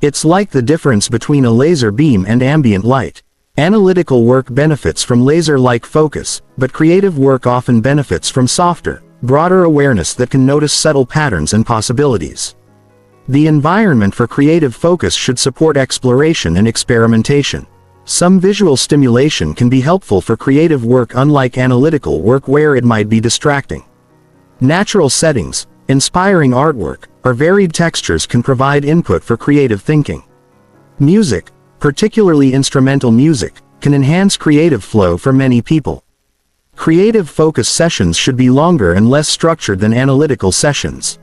It's like the difference between a laser beam and ambient light. Analytical work benefits from laser-like focus, but creative work often benefits from softer, broader awareness that can notice subtle patterns and possibilities. The environment for creative focus should support exploration and experimentation. Some visual stimulation can be helpful for creative work, unlike analytical work where it might be distracting. Natural settings, inspiring artwork, or varied textures can provide input for creative thinking. Music, particularly instrumental music, can enhance creative flow for many people. Creative focus sessions should be longer and less structured than analytical sessions.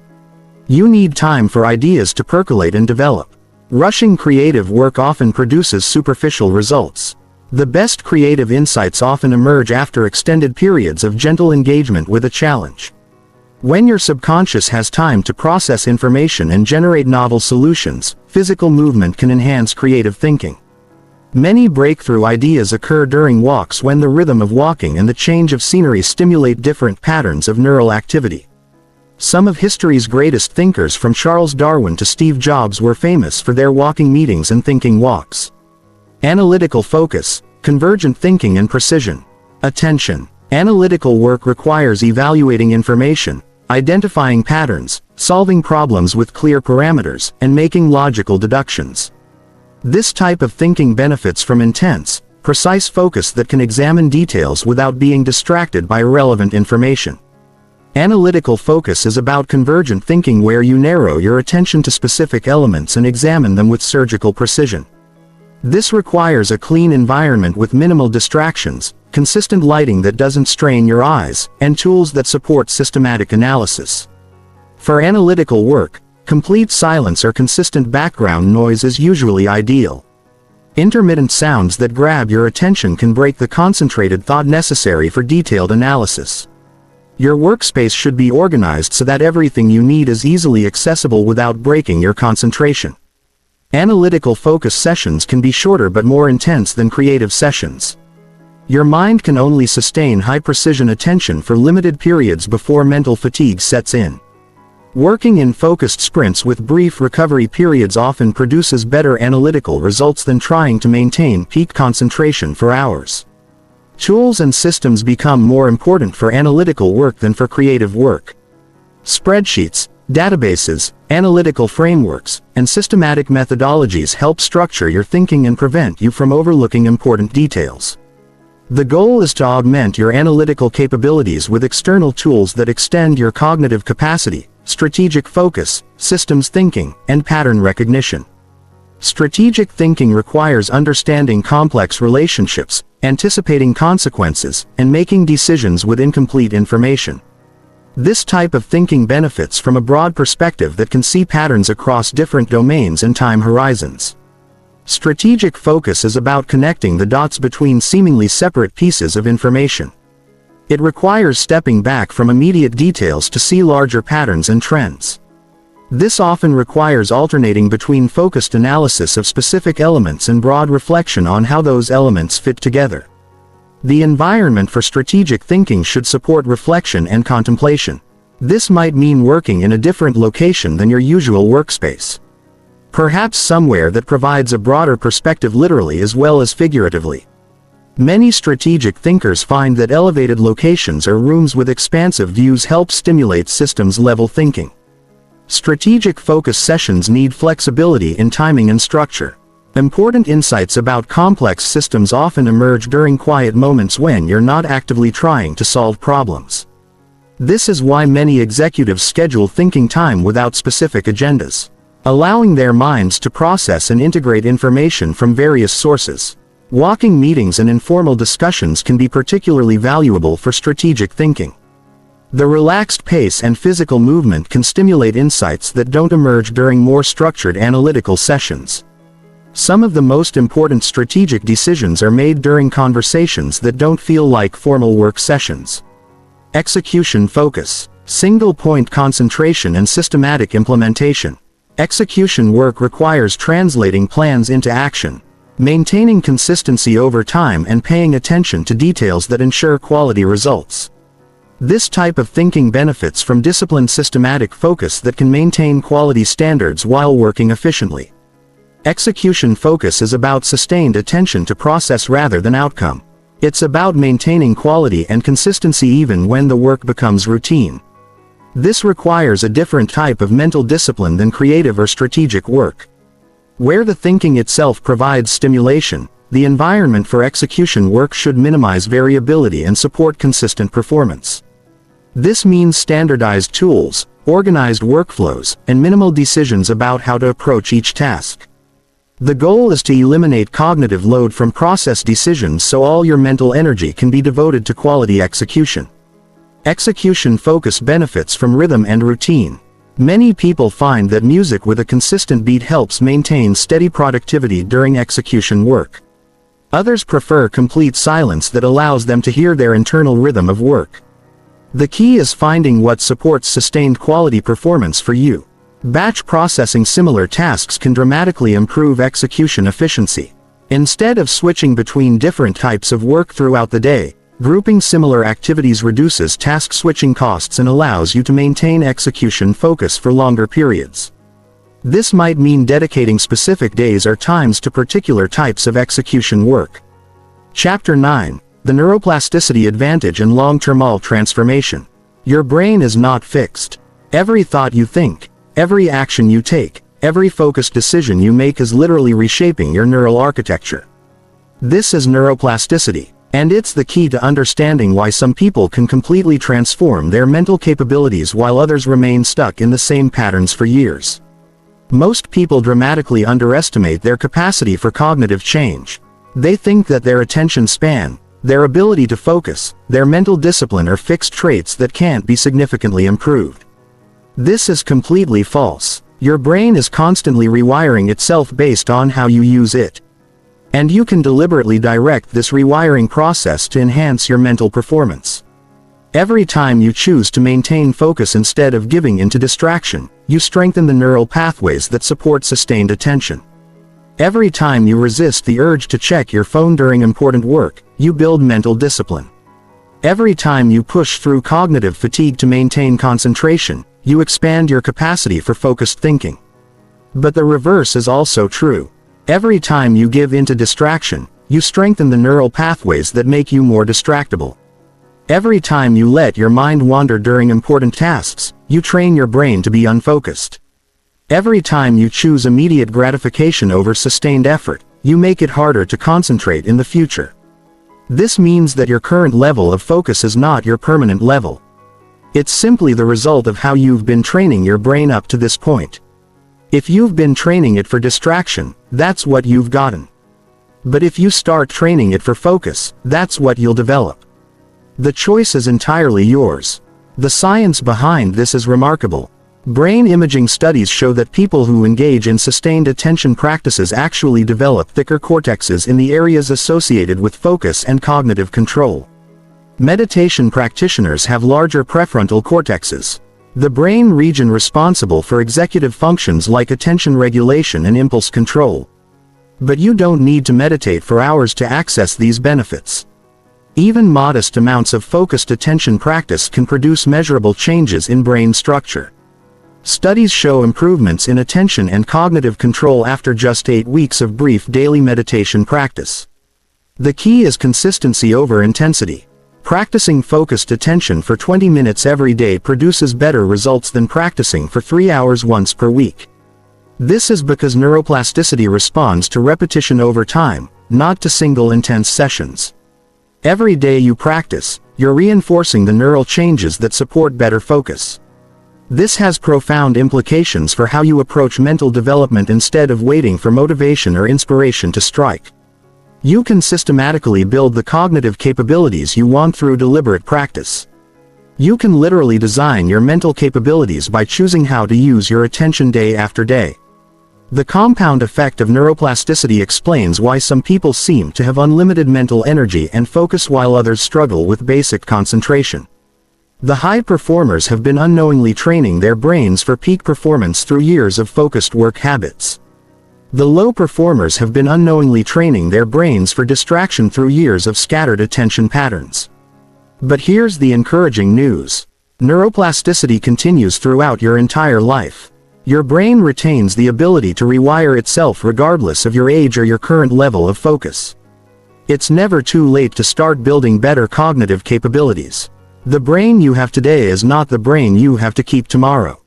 You need time for ideas to percolate and develop. Rushing creative work often produces superficial results. The best creative insights often emerge after extended periods of gentle engagement with a challenge. When your subconscious has time to process information and generate novel solutions, physical movement can enhance creative thinking. Many breakthrough ideas occur during walks when the rhythm of walking and the change of scenery stimulate different patterns of neural activity. Some of history's greatest thinkers, from Charles Darwin to Steve Jobs, were famous for their walking meetings and thinking walks. Analytical focus, convergent thinking, and precision. Attention. Analytical work requires evaluating information, identifying patterns, solving problems with clear parameters, and making logical deductions. This type of thinking benefits from intense, precise focus that can examine details without being distracted by irrelevant information. Analytical focus is about convergent thinking, where you narrow your attention to specific elements and examine them with surgical precision. This requires a clean environment with minimal distractions, consistent lighting that doesn't strain your eyes, and tools that support systematic analysis. For analytical work, complete silence or consistent background noise is usually ideal. Intermittent sounds that grab your attention can break the concentrated thought necessary for detailed analysis. Your workspace should be organized so that everything you need is easily accessible without breaking your concentration. Analytical focus sessions can be shorter but more intense than creative sessions. Your mind can only sustain high-precision attention for limited periods before mental fatigue sets in. Working in focused sprints with brief recovery periods often produces better analytical results than trying to maintain peak concentration for hours. Tools and systems become more important for analytical work than for creative work. Spreadsheets, databases, analytical frameworks, and systematic methodologies help structure your thinking and prevent you from overlooking important details. The goal is to augment your analytical capabilities with external tools that extend your cognitive capacity, strategic focus, systems thinking, and pattern recognition. Strategic thinking requires understanding complex relationships, anticipating consequences, and making decisions with incomplete information. This type of thinking benefits from a broad perspective that can see patterns across different domains and time horizons. Strategic focus is about connecting the dots between seemingly separate pieces of information. It requires stepping back from immediate details to see larger patterns and trends. This often requires alternating between focused analysis of specific elements and broad reflection on how those elements fit together. The environment for strategic thinking should support reflection and contemplation. This might mean working in a different location than your usual workspace. Perhaps somewhere that provides a broader perspective literally as well as figuratively. Many strategic thinkers find that elevated locations or rooms with expansive views help stimulate systems-level thinking. Strategic focus sessions need flexibility in timing and structure. Important insights about complex systems often emerge during quiet moments when you're not actively trying to solve problems. This is why many executives schedule thinking time without specific agendas, allowing their minds to process and integrate information from various sources. Walking meetings and informal discussions can be particularly valuable for strategic thinking. The relaxed pace and physical movement can stimulate insights that don't emerge during more structured analytical sessions. Some of the most important strategic decisions are made during conversations that don't feel like formal work sessions. Execution focus, single-point concentration and systematic implementation. Execution work requires translating plans into action, maintaining consistency over time and paying attention to details that ensure quality results. This type of thinking benefits from disciplined systematic focus that can maintain quality standards while working efficiently. Execution focus is about sustained attention to process rather than outcome. It's about maintaining quality and consistency even when the work becomes routine. This requires a different type of mental discipline than creative or strategic work. Where the thinking itself provides stimulation, the environment for execution work should minimize variability and support consistent performance. This means standardized tools, organized workflows, and minimal decisions about how to approach each task. The goal is to eliminate cognitive load from process decisions so all your mental energy can be devoted to quality execution. Execution focus benefits from rhythm and routine. Many people find that music with a consistent beat helps maintain steady productivity during execution work. Others prefer complete silence that allows them to hear their internal rhythm of work. The key is finding what supports sustained quality performance for you. Batch processing similar tasks can dramatically improve execution efficiency. Instead of switching between different types of work throughout the day, grouping similar activities reduces task switching costs and allows you to maintain execution focus for longer periods. This might mean dedicating specific days or times to particular types of execution work. Chapter 9. The Neuroplasticity Advantage and Long-Term Transformation. Your brain is not fixed. Every thought you think, every action you take, every focused decision you make is literally reshaping your neural architecture. This is neuroplasticity. And it's the key to understanding why some people can completely transform their mental capabilities while others remain stuck in the same patterns for years. Most people dramatically underestimate their capacity for cognitive change. They think that their attention span, their ability to focus, their mental discipline are fixed traits that can't be significantly improved. This is completely false. Your brain is constantly rewiring itself based on how you use it. And you can deliberately direct this rewiring process to enhance your mental performance. Every time you choose to maintain focus instead of giving in to distraction, you strengthen the neural pathways that support sustained attention. Every time you resist the urge to check your phone during important work, you build mental discipline. Every time you push through cognitive fatigue to maintain concentration, you expand your capacity for focused thinking. But the reverse is also true. Every time you give in to distraction, you strengthen the neural pathways that make you more distractible. Every time you let your mind wander during important tasks, you train your brain to be unfocused. Every time you choose immediate gratification over sustained effort, you make it harder to concentrate in the future. This means that your current level of focus is not your permanent level. It's simply the result of how you've been training your brain up to this point. If you've been training it for distraction, that's what you've gotten. But if you start training it for focus, that's what you'll develop. The choice is entirely yours. The science behind this is remarkable. Brain imaging studies show that people who engage in sustained attention practices actually develop thicker cortexes in the areas associated with focus and cognitive control. Meditation practitioners have larger prefrontal cortexes, the brain region responsible for executive functions like attention regulation and impulse control. But you don't need to meditate for hours to access these benefits. Even modest amounts of focused attention practice can produce measurable changes in brain structure. Studies show improvements in attention and cognitive control after just 8 weeks of brief daily meditation practice. The key is consistency over intensity. Practicing focused attention for 20 minutes every day produces better results than practicing for 3 hours once per week. This is because neuroplasticity responds to repetition over time, not to single intense sessions. Every day you practice, you're reinforcing the neural changes that support better focus. This has profound implications for how you approach mental development instead of waiting for motivation or inspiration to strike. You can systematically build the cognitive capabilities you want through deliberate practice. You can literally design your mental capabilities by choosing how to use your attention day after day. The compound effect of neuroplasticity explains why some people seem to have unlimited mental energy and focus while others struggle with basic concentration. The high performers have been unknowingly training their brains for peak performance through years of focused work habits. The low performers have been unknowingly training their brains for distraction through years of scattered attention patterns. But here's the encouraging news. Neuroplasticity continues throughout your entire life. Your brain retains the ability to rewire itself regardless of your age or your current level of focus. It's never too late to start building better cognitive capabilities. The brain you have today is not the brain you have to keep tomorrow.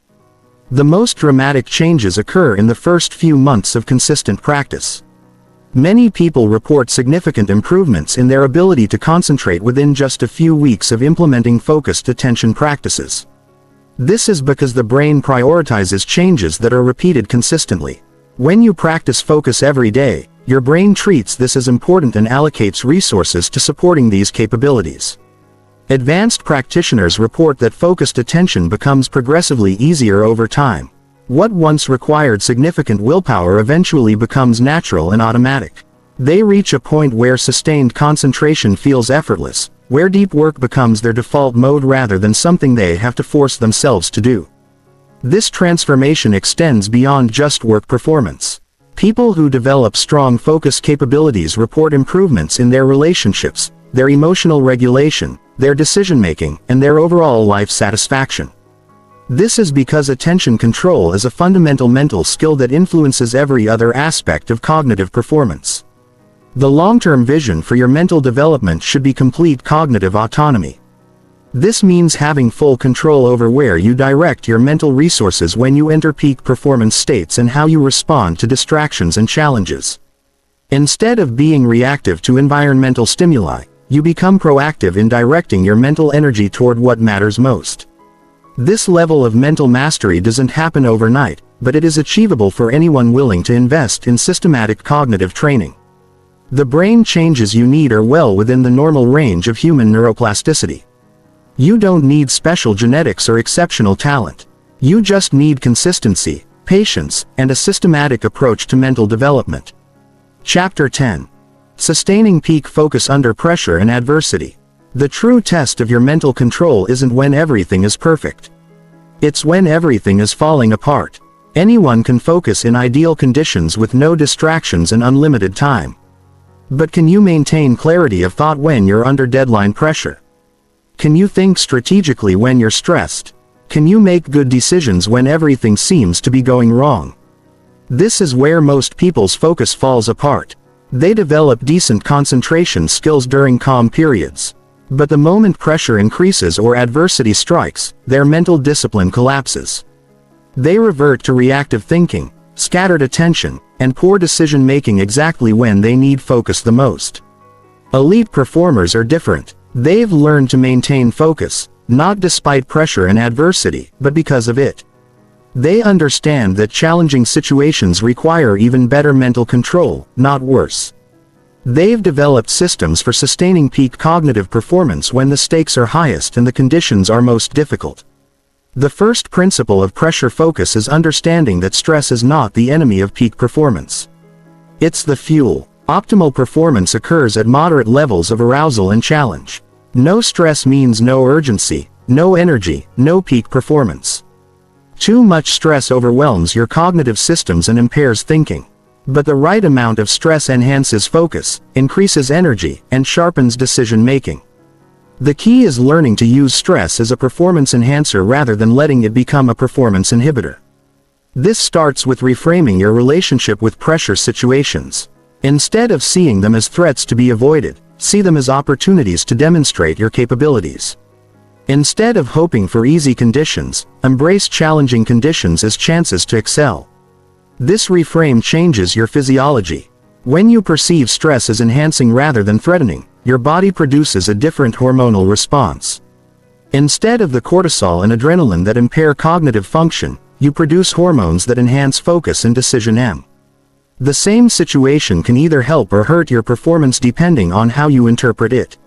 The most dramatic changes occur in the first few months of consistent practice. Many people report significant improvements in their ability to concentrate within just a few weeks of implementing focused attention practices. This is because the brain prioritizes changes that are repeated consistently. When you practice focus every day, your brain treats this as important and allocates resources to supporting these capabilities. Advanced practitioners report that focused attention becomes progressively easier over time. What once required significant willpower eventually becomes natural and automatic. They reach a point where sustained concentration feels effortless, where deep work becomes their default mode rather than something they have to force themselves to do. This transformation extends beyond just work performance. People who develop strong focus capabilities report improvements in their relationships, their emotional regulation, their decision-making, and their overall life satisfaction. This is because attention control is a fundamental mental skill that influences every other aspect of cognitive performance. The long-term vision for your mental development should be complete cognitive autonomy. This means having full control over where you direct your mental resources when you enter peak performance states and how you respond to distractions and challenges. Instead of being reactive to environmental stimuli, you become proactive in directing your mental energy toward what matters most. This level of mental mastery doesn't happen overnight, but it is achievable for anyone willing to invest in systematic cognitive training. The brain changes you need are well within the normal range of human neuroplasticity. You don't need special genetics or exceptional talent. You just need consistency, patience, and a systematic approach to mental development. Chapter 10. Sustaining peak focus under pressure and adversity. The true test of your mental control isn't when everything is perfect. It's when everything is falling apart. Anyone can focus in ideal conditions with no distractions and unlimited time. But can you maintain clarity of thought when you're under deadline pressure? Can you think strategically when you're stressed? Can you make good decisions when everything seems to be going wrong? This is where most people's focus falls apart. They develop decent concentration skills during calm periods. But the moment pressure increases or adversity strikes, their mental discipline collapses. They revert to reactive thinking, scattered attention, and poor decision-making exactly when they need focus the most. Elite performers are different. They've learned to maintain focus, not despite pressure and adversity, but because of it. They understand that challenging situations require even better mental control, not worse. They've developed systems for sustaining peak cognitive performance when the stakes are highest and the conditions are most difficult. The first principle of pressure focus is understanding that stress is not the enemy of peak performance. It's the fuel. Optimal performance occurs at moderate levels of arousal and challenge. No stress means no urgency, no energy, no peak performance. Too much stress overwhelms your cognitive systems and impairs thinking. But the right amount of stress enhances focus, increases energy, and sharpens decision-making. The key is learning to use stress as a performance enhancer rather than letting it become a performance inhibitor. This starts with reframing your relationship with pressure situations. Instead of seeing them as threats to be avoided, see them as opportunities to demonstrate your capabilities. Instead of hoping for easy conditions, embrace challenging conditions as chances to excel. This reframe changes your physiology. When you perceive stress as enhancing rather than threatening, your body produces a different hormonal response. Instead of the cortisol and adrenaline that impair cognitive function, you produce hormones that enhance focus and decision. The same situation can either help or hurt your performance depending on how you interpret it.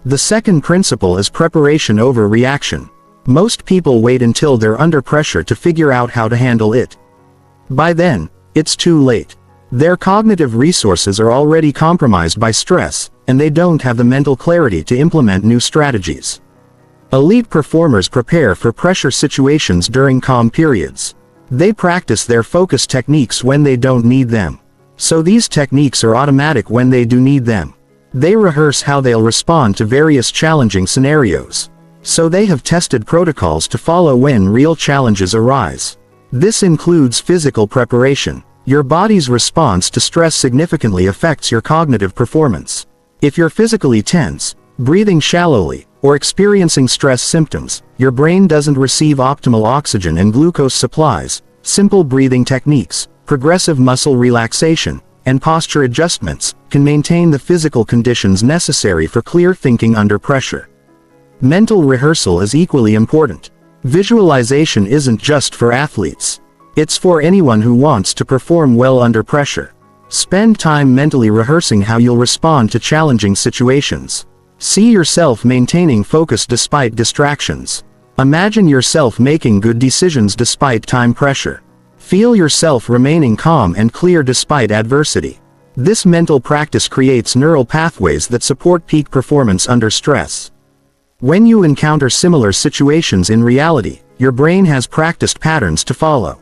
The second principle is preparation over reaction. Most people wait until they're under pressure to figure out how to handle it. By then, it's too late. Their cognitive resources are already compromised by stress, and they don't have the mental clarity to implement new strategies. Elite performers prepare for pressure situations during calm periods. They practice their focus techniques when they don't need them. So these techniques are automatic when they do need them. They rehearse how they'll respond to various challenging scenarios. So they have tested protocols to follow when real challenges arise. This includes physical preparation. Your body's response to stress significantly affects your cognitive performance. If you're physically tense, breathing shallowly, or experiencing stress symptoms, your brain doesn't receive optimal oxygen and glucose supplies. Simple breathing techniques, progressive muscle relaxation, and posture adjustments can maintain the physical conditions necessary for clear thinking under pressure. Mental rehearsal is equally important. Visualization isn't just for athletes. It's for anyone who wants to perform well under pressure. Spend time mentally rehearsing how you'll respond to challenging situations. See yourself maintaining focus despite distractions. Imagine yourself making good decisions despite time pressure. Feel yourself remaining calm and clear despite adversity. This mental practice creates neural pathways that support peak performance under stress. When you encounter similar situations in reality, your brain has practiced patterns to follow.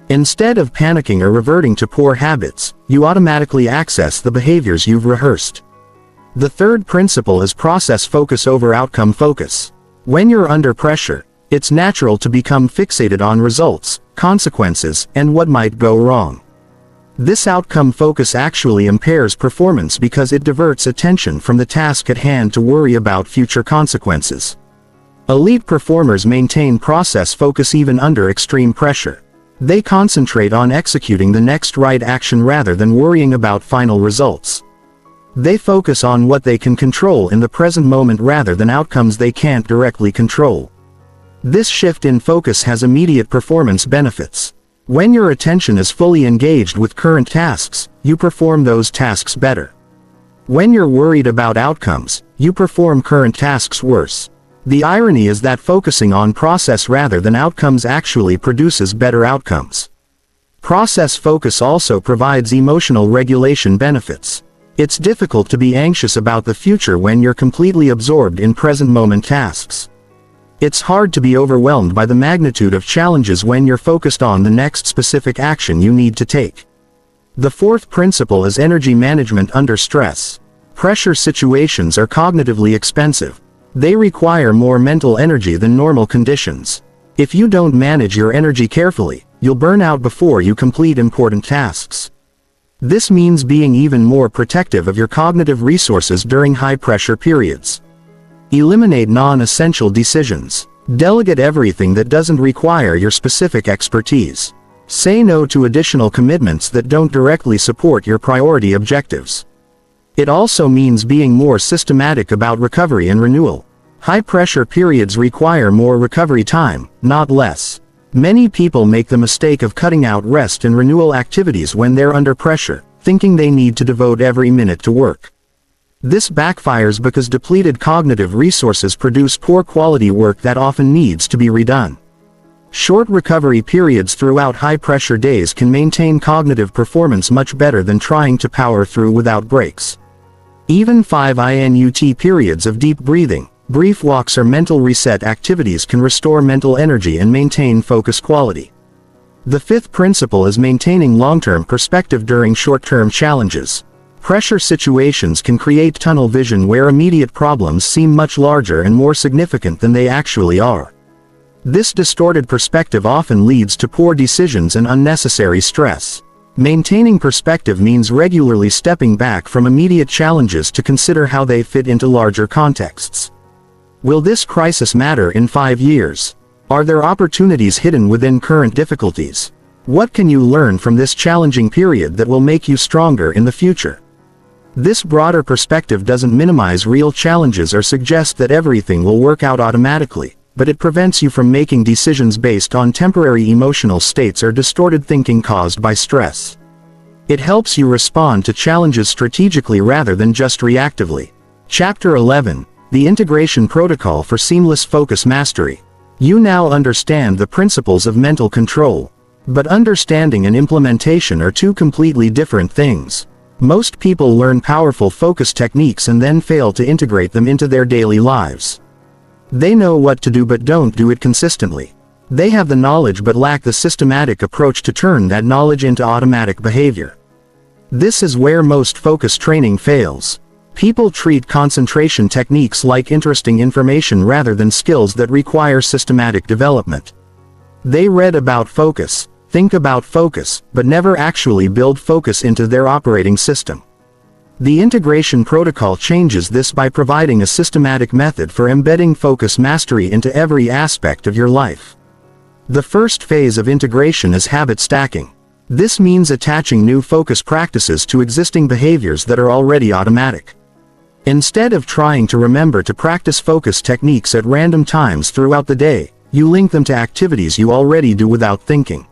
Instead of panicking or reverting to poor habits, you automatically access the behaviors you've rehearsed. The third principle is process focus over outcome focus. When you're under pressure, it's natural to become fixated on results, consequences, and what might go wrong. This outcome focus actually impairs performance because it diverts attention from the task at hand to worry about future consequences. Elite performers maintain process focus even under extreme pressure. They concentrate on executing the next right action rather than worrying about final results. They focus on what they can control in the present moment rather than outcomes they can't directly control. This shift in focus has immediate performance benefits. When your attention is fully engaged with current tasks, you perform those tasks better. When you're worried about outcomes, you perform current tasks worse. The irony is that focusing on process rather than outcomes actually produces better outcomes. Process focus also provides emotional regulation benefits. It's difficult to be anxious about the future when you're completely absorbed in present moment tasks. It's hard to be overwhelmed by the magnitude of challenges when you're focused on the next specific action you need to take. The fourth principle is energy management under stress. Pressure situations are cognitively expensive. They require more mental energy than normal conditions. If you don't manage your energy carefully, you'll burn out before you complete important tasks. This means being even more protective of your cognitive resources during high-pressure periods. Eliminate non-essential decisions. Delegate everything that doesn't require your specific expertise. Say no to additional commitments that don't directly support your priority objectives. It also means being more systematic about recovery and renewal. High-pressure periods require more recovery time, not less. Many people make the mistake of cutting out rest and renewal activities when they're under pressure, thinking they need to devote every minute to work. This backfires because depleted cognitive resources produce poor quality work that often needs to be redone. Short recovery periods throughout high-pressure days can maintain cognitive performance much better than trying to power through without breaks. Even 5-minute periods of deep breathing, brief walks or mental reset activities can restore mental energy and maintain focus quality. The fifth principle is maintaining long-term perspective during short-term challenges. Pressure situations can create tunnel vision where immediate problems seem much larger and more significant than they actually are. This distorted perspective often leads to poor decisions and unnecessary stress. Maintaining perspective means regularly stepping back from immediate challenges to consider how they fit into larger contexts. Will this crisis matter in 5 years? Are there opportunities hidden within current difficulties? What can you learn from this challenging period that will make you stronger in the future? This broader perspective doesn't minimize real challenges or suggest that everything will work out automatically, but it prevents you from making decisions based on temporary emotional states or distorted thinking caused by stress. It helps you respond to challenges strategically rather than just reactively. Chapter 11. the integration protocol for seamless focus mastery. You now understand the principles of mental control. But understanding and implementation are two completely different things. Most people learn powerful focus techniques and then fail to integrate them into their daily lives. They know what to do but don't do it consistently. They have the knowledge but lack the systematic approach to turn that knowledge into automatic behavior. This is where most focus training fails. People treat concentration techniques like interesting information rather than skills that require systematic development. They read about focus, think about focus, but never actually build focus into their operating system. The integration protocol changes this by providing a systematic method for embedding focus mastery into every aspect of your life. The first phase of integration is habit stacking. This means attaching new focus practices to existing behaviors that are already automatic. Instead of trying to remember to practice focus techniques at random times throughout the day, you link them to activities you already do without thinking.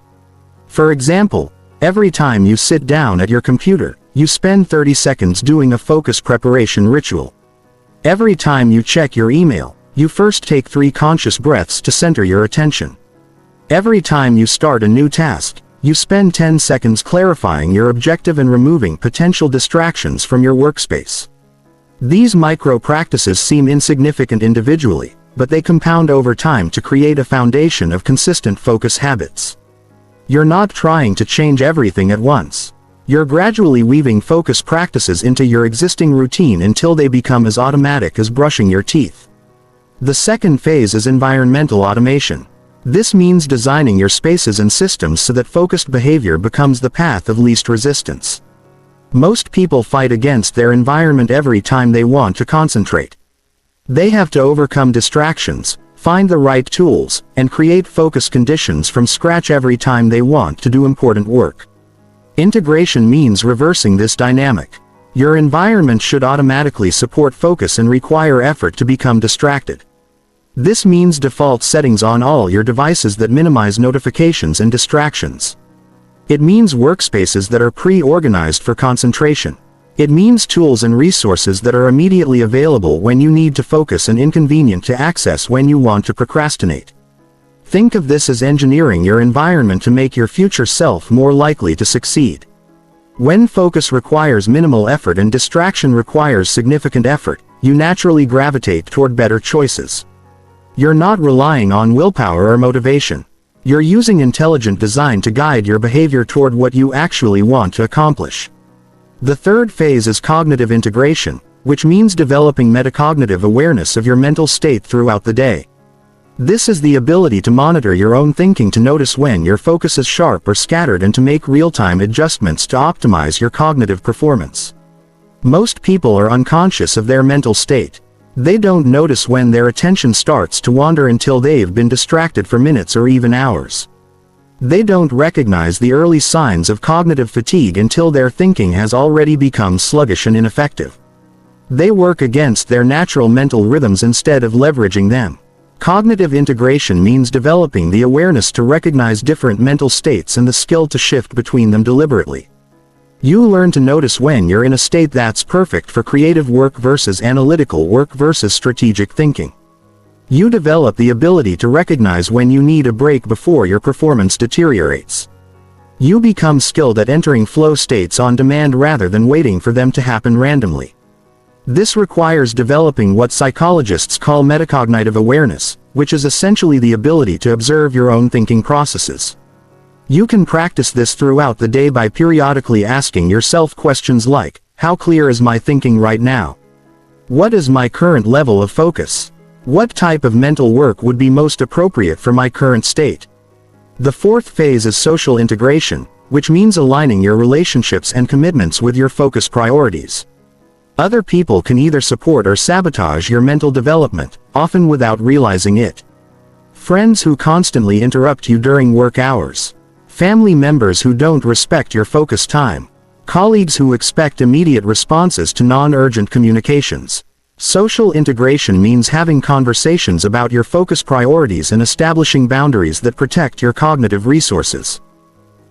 For example, every time you sit down at your computer, you spend 30 seconds doing a focus preparation ritual. Every time you check your email, you first take 3 conscious breaths to center your attention. Every time you start a new task, you spend 10 seconds clarifying your objective and removing potential distractions from your workspace. These micro practices seem insignificant individually, but they compound over time to create a foundation of consistent focus habits. You're not trying to change everything at once. You're gradually weaving focus practices into your existing routine until they become as automatic as brushing your teeth. The second phase is environmental automation. This means designing your spaces and systems so that focused behavior becomes the path of least resistance. Most people fight against their environment every time they want to concentrate. They have to overcome distractions, find the right tools, and create focus conditions from scratch every time they want to do important work. Integration means reversing this dynamic. Your environment should automatically support focus and require effort to become distracted. This means default settings on all your devices that minimize notifications and distractions. It means workspaces that are pre-organized for concentration. It means tools and resources that are immediately available when you need to focus and inconvenient to access when you want to procrastinate. Think of this as engineering your environment to make your future self more likely to succeed. When focus requires minimal effort and distraction requires significant effort, you naturally gravitate toward better choices. You're not relying on willpower or motivation. You're using intelligent design to guide your behavior toward what you actually want to accomplish. The third phase is cognitive integration, which means developing metacognitive awareness of your mental state throughout the day. This is the ability to monitor your own thinking, to notice when your focus is sharp or scattered, and to make real-time adjustments to optimize your cognitive performance. Most people are unconscious of their mental state. They don't notice when their attention starts to wander until they've been distracted for minutes or even hours. They don't recognize the early signs of cognitive fatigue until their thinking has already become sluggish and ineffective. They work against their natural mental rhythms instead of leveraging them. Cognitive integration means developing the awareness to recognize different mental states and the skill to shift between them deliberately. You learn to notice when you're in a state that's perfect for creative work versus analytical work versus strategic thinking. You develop the ability to recognize when you need a break before your performance deteriorates. You become skilled at entering flow states on demand rather than waiting for them to happen randomly. This requires developing what psychologists call metacognitive awareness, which is essentially the ability to observe your own thinking processes. You can practice this throughout the day by periodically asking yourself questions like, how clear is my thinking right now? What is my current level of focus? What type of mental work would be most appropriate for my current state? The fourth phase is social integration, which means aligning your relationships and commitments with your focus priorities. Other people can either support or sabotage your mental development, often without realizing it. Friends who constantly interrupt you during work hours. Family members who don't respect your focus time. Colleagues who expect immediate responses to non-urgent communications. Social integration means having conversations about your focus priorities and establishing boundaries that protect your cognitive resources.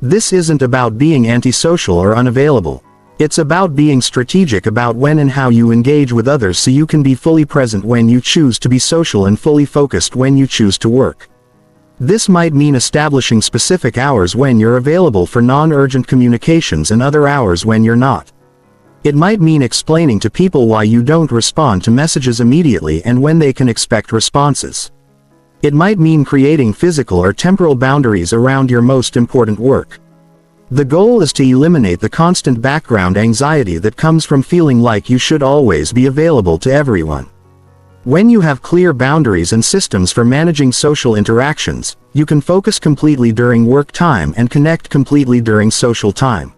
This isn't about being antisocial or unavailable. It's about being strategic about when and how you engage with others so you can be fully present when you choose to be social and fully focused when you choose to work. This might mean establishing specific hours when you're available for non-urgent communications and other hours when you're not. It might mean explaining to people why you don't respond to messages immediately and when they can expect responses. It might mean creating physical or temporal boundaries around your most important work. The goal is to eliminate the constant background anxiety that comes from feeling like you should always be available to everyone. When you have clear boundaries and systems for managing social interactions, you can focus completely during work time and connect completely during social time.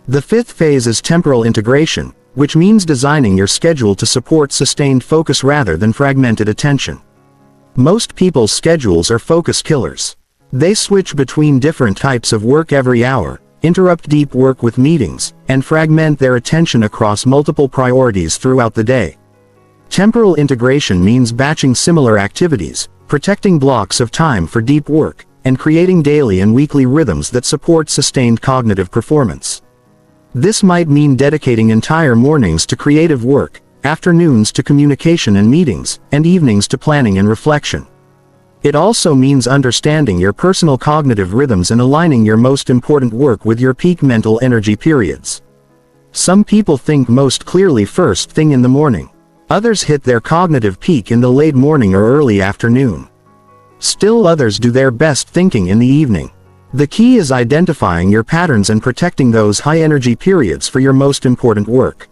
The fifth phase is temporal integration, which means designing your schedule to support sustained focus rather than fragmented attention. Most people's schedules are focus killers. They switch between different types of work every hour, interrupt deep work with meetings, and fragment their attention across multiple priorities throughout the day. Temporal integration means batching similar activities, protecting blocks of time for deep work, and creating daily and weekly rhythms that support sustained cognitive performance. This might mean dedicating entire mornings to creative work, afternoons to communication and meetings, and evenings to planning and reflection. It also means understanding your personal cognitive rhythms and aligning your most important work with your peak mental energy periods. Some people think most clearly first thing in the morning. Others hit their cognitive peak in the late morning or early afternoon. Still others do their best thinking in the evening. The key is identifying your patterns and protecting those high-energy periods for your most important work.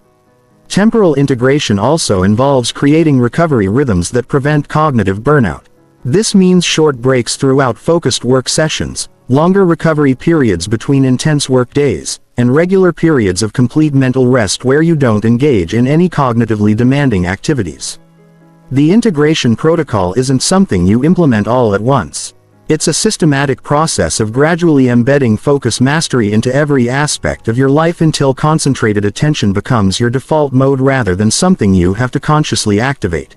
Temporal integration also involves creating recovery rhythms that prevent cognitive burnout. This means short breaks throughout focused work sessions, longer recovery periods between intense work days, and regular periods of complete mental rest where you don't engage in any cognitively demanding activities. The integration protocol isn't something you implement all at once. It's a systematic process of gradually embedding focus mastery into every aspect of your life until concentrated attention becomes your default mode rather than something you have to consciously activate.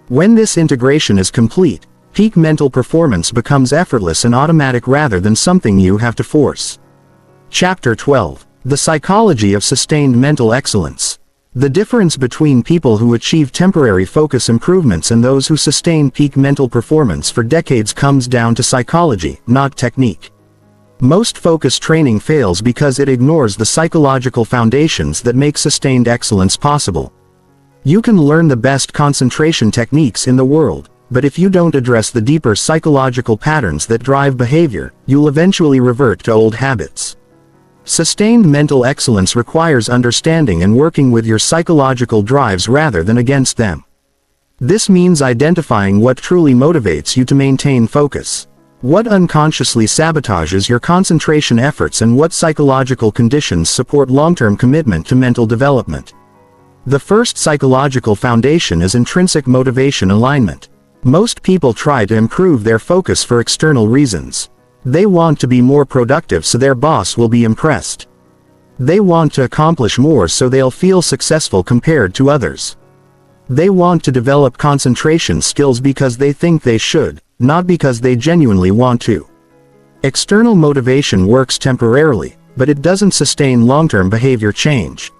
When this integration is complete, peak mental performance becomes effortless and automatic rather than something you have to force. Chapter 12. The Psychology of Sustained Mental Excellence. The difference between people who achieve temporary focus improvements and those who sustain peak mental performance for decades comes down to psychology, not technique. Most focus training fails because it ignores the psychological foundations that make sustained excellence possible. You can learn the best concentration techniques in the world, but if you don't address the deeper psychological patterns that drive behavior, you'll eventually revert to old habits. Sustained mental excellence requires understanding and working with your psychological drives rather than against them. This means identifying what truly motivates you to maintain focus, what unconsciously sabotages your concentration efforts, and what psychological conditions support long-term commitment to mental development. The first psychological foundation is intrinsic motivation alignment. Most people try to improve their focus for external reasons. They want to be more productive so their boss will be impressed. They want to accomplish more so they'll feel successful compared to others. They want to develop concentration skills because they think they should, not because they genuinely want to. External motivation works temporarily, but it doesn't sustain long-term behavior change.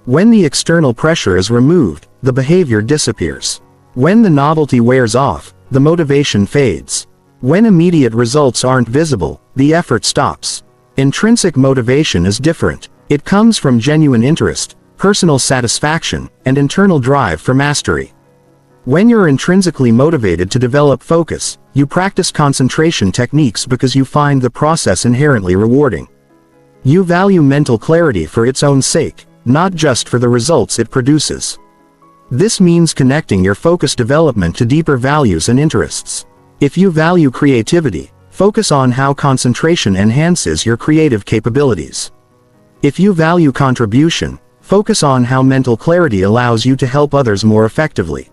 When the external pressure is removed, the behavior disappears. When the novelty wears off, the motivation fades. When immediate results aren't visible, the effort stops. Intrinsic motivation is different. It comes from genuine interest, personal satisfaction, and internal drive for mastery. When you're intrinsically motivated to develop focus, you practice concentration techniques because you find the process inherently rewarding. You value mental clarity for its own sake, not just for the results it produces. This means connecting your focus development to deeper values and interests. If you value creativity, focus on how concentration enhances your creative capabilities. If you value contribution, focus on how mental clarity allows you to help others more effectively.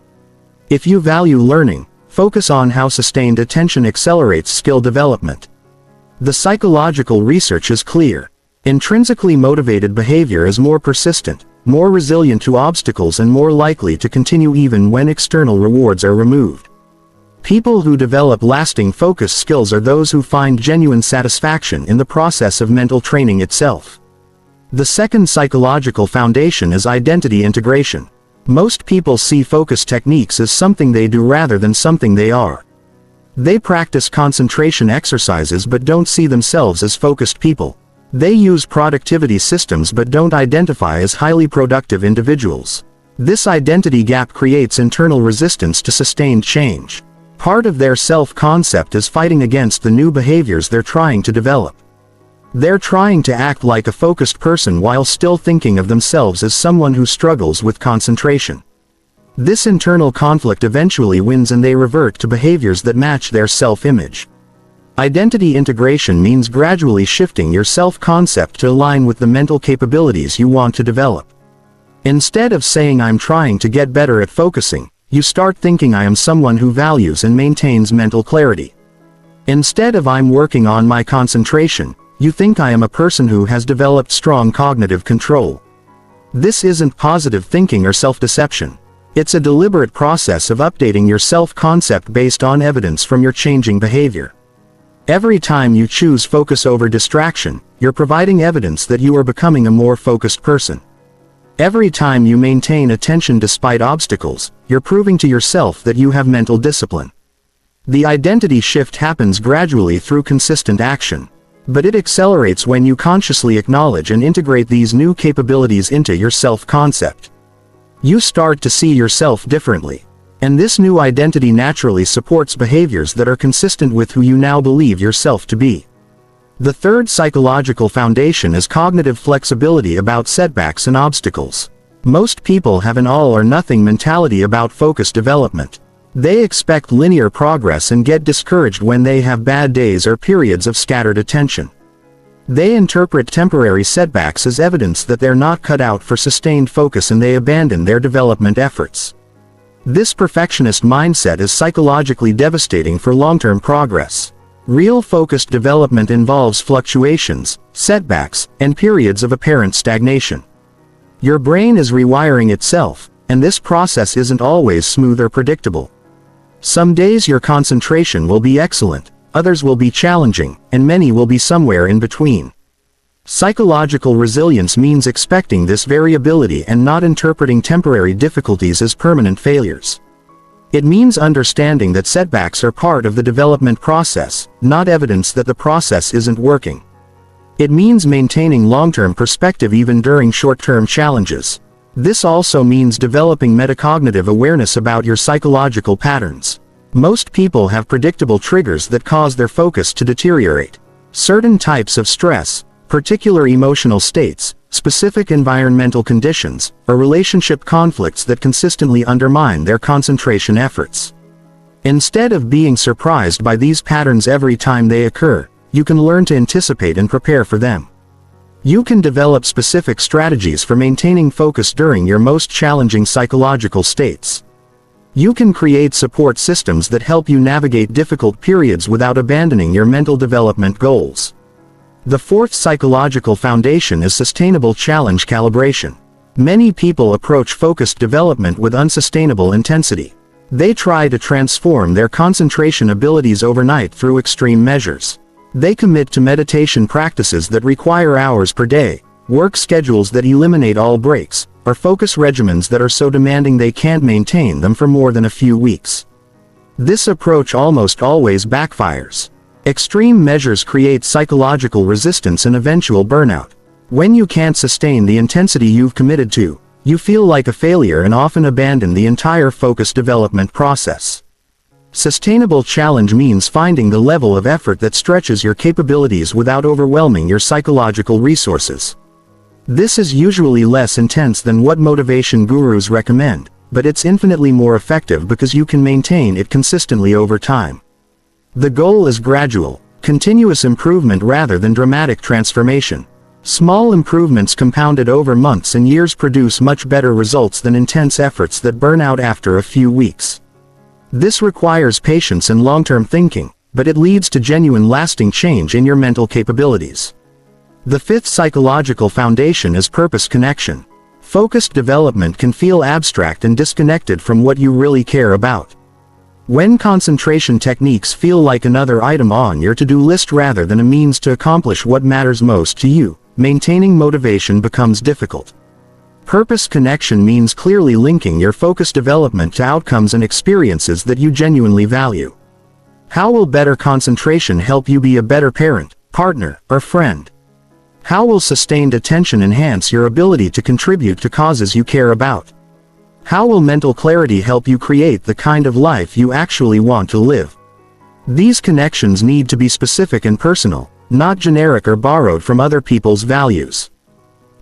If you value learning, focus on how sustained attention accelerates skill development. The psychological research is clear. Intrinsically motivated behavior is more persistent, more resilient to obstacles, and more likely to continue even when external rewards are removed. People who develop lasting focus skills are those who find genuine satisfaction in the process of mental training itself. The second psychological foundation is identity integration. Most people see focus techniques as something they do rather than something they are. They practice concentration exercises but don't see themselves as focused people. They use productivity systems but don't identify as highly productive individuals. This identity gap creates internal resistance to sustained change. Part of their self-concept is fighting against the new behaviors they're trying to develop. They're trying to act like a focused person while still thinking of themselves as someone who struggles with concentration. This internal conflict eventually wins and they revert to behaviors that match their self-image. Identity integration means gradually shifting your self-concept to align with the mental capabilities you want to develop. Instead of saying I'm trying to get better at focusing, you start thinking I am someone who values and maintains mental clarity. Instead of I'm working on my concentration, you think I am a person who has developed strong cognitive control. This isn't positive thinking or self-deception. It's a deliberate process of updating your self-concept based on evidence from your changing behavior. Every time you choose focus over distraction, you're providing evidence that you are becoming a more focused person. Every time you maintain attention despite obstacles, you're proving to yourself that you have mental discipline. The identity shift happens gradually through consistent action. But it accelerates when you consciously acknowledge and integrate these new capabilities into your self-concept. You start to see yourself differently. And this new identity naturally supports behaviors that are consistent with who you now believe yourself to be. The third psychological foundation is cognitive flexibility about setbacks and obstacles. Most people have an all-or-nothing mentality about focus development. They expect linear progress and get discouraged when they have bad days or periods of scattered attention. They interpret temporary setbacks as evidence that they're not cut out for sustained focus and they abandon their development efforts. This perfectionist mindset is psychologically devastating for long-term progress. Real focused development involves fluctuations, setbacks, and periods of apparent stagnation. Your brain is rewiring itself, and this process isn't always smooth or predictable. Some days your concentration will be excellent, others will be challenging, and many will be somewhere in between. Psychological resilience means expecting this variability and not interpreting temporary difficulties as permanent failures. It means understanding that setbacks are part of the development process, not evidence that the process isn't working. It means maintaining long-term perspective even during short-term challenges. This also means developing metacognitive awareness about your psychological patterns. Most people have predictable triggers that cause their focus to deteriorate. Certain types of stress, particular emotional states, specific environmental conditions, or relationship conflicts that consistently undermine their concentration efforts. Instead of being surprised by these patterns every time they occur, you can learn to anticipate and prepare for them. You can develop specific strategies for maintaining focus during your most challenging psychological states. You can create support systems that help you navigate difficult periods without abandoning your mental development goals. The fourth psychological foundation is sustainable challenge calibration. Many people approach focused development with unsustainable intensity. They try to transform their concentration abilities overnight through extreme measures. They commit to meditation practices that require hours per day, work schedules that eliminate all breaks, or focus regimens that are so demanding they can't maintain them for more than a few weeks. This approach almost always backfires. Extreme measures create psychological resistance and eventual burnout. When you can't sustain the intensity you've committed to, you feel like a failure and often abandon the entire focus development process. Sustainable challenge means finding the level of effort that stretches your capabilities without overwhelming your psychological resources. This is usually less intense than what motivation gurus recommend, but it's infinitely more effective because you can maintain it consistently over time. The goal is gradual, continuous improvement rather than dramatic transformation. Small improvements compounded over months and years produce much better results than intense efforts that burn out after a few weeks. This requires patience and long-term thinking, but it leads to genuine lasting change in your mental capabilities. The fifth psychological foundation is purpose connection. Focused development can feel abstract and disconnected from what you really care about. When concentration techniques feel like another item on your to-do list rather than a means to accomplish what matters most to you, maintaining motivation becomes difficult. Purpose connection means clearly linking your focus development to outcomes and experiences that you genuinely value. How will better concentration help you be a better parent, partner, or friend? How will sustained attention enhance your ability to contribute to causes you care about? How will mental clarity help you create the kind of life you actually want to live? These connections need to be specific and personal, not generic or borrowed from other people's values.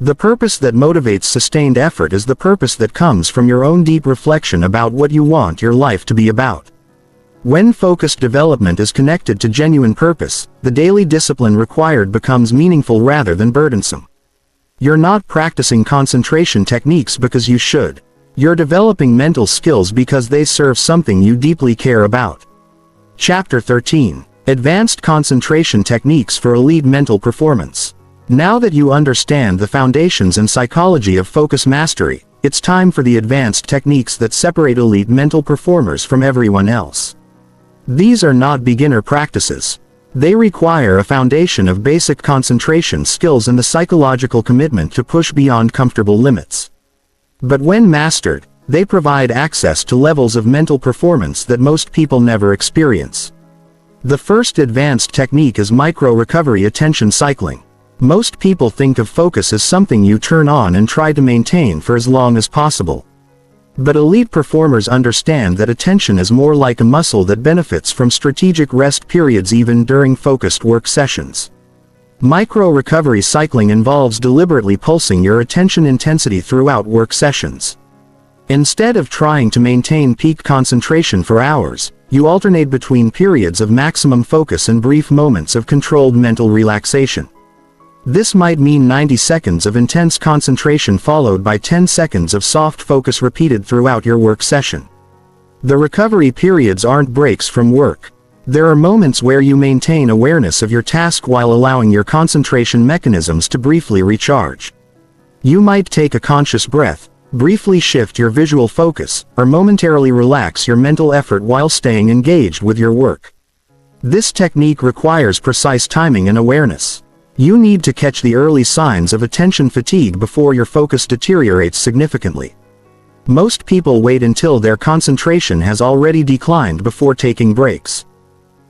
The purpose that motivates sustained effort is the purpose that comes from your own deep reflection about what you want your life to be about. When focused development is connected to genuine purpose, the daily discipline required becomes meaningful rather than burdensome. You're not practicing concentration techniques because you should. You're developing mental skills because they serve something you deeply care about. Chapter 13. Advanced Concentration Techniques for Elite Mental Performance. Now that you understand the foundations and psychology of focus mastery, it's time for the advanced techniques that separate elite mental performers from everyone else. These are not beginner practices. They require a foundation of basic concentration skills and the psychological commitment to push beyond comfortable limits. But when mastered, they provide access to levels of mental performance that most people never experience. The first advanced technique is micro-recovery attention cycling. Most people think of focus as something you turn on and try to maintain for as long as possible. But elite performers understand that attention is more like a muscle that benefits from strategic rest periods even during focused work sessions. Micro-recovery cycling involves deliberately pulsing your attention intensity throughout work sessions. Instead of trying to maintain peak concentration for hours, you alternate between periods of maximum focus and brief moments of controlled mental relaxation. This might mean 90 seconds of intense concentration followed by 10 seconds of soft focus repeated throughout your work session. The recovery periods aren't breaks from work. There are moments where you maintain awareness of your task while allowing your concentration mechanisms to briefly recharge. You might take a conscious breath, briefly shift your visual focus, or momentarily relax your mental effort while staying engaged with your work. This technique requires precise timing and awareness. You need to catch the early signs of attention fatigue before your focus deteriorates significantly. Most people wait until their concentration has already declined before taking breaks.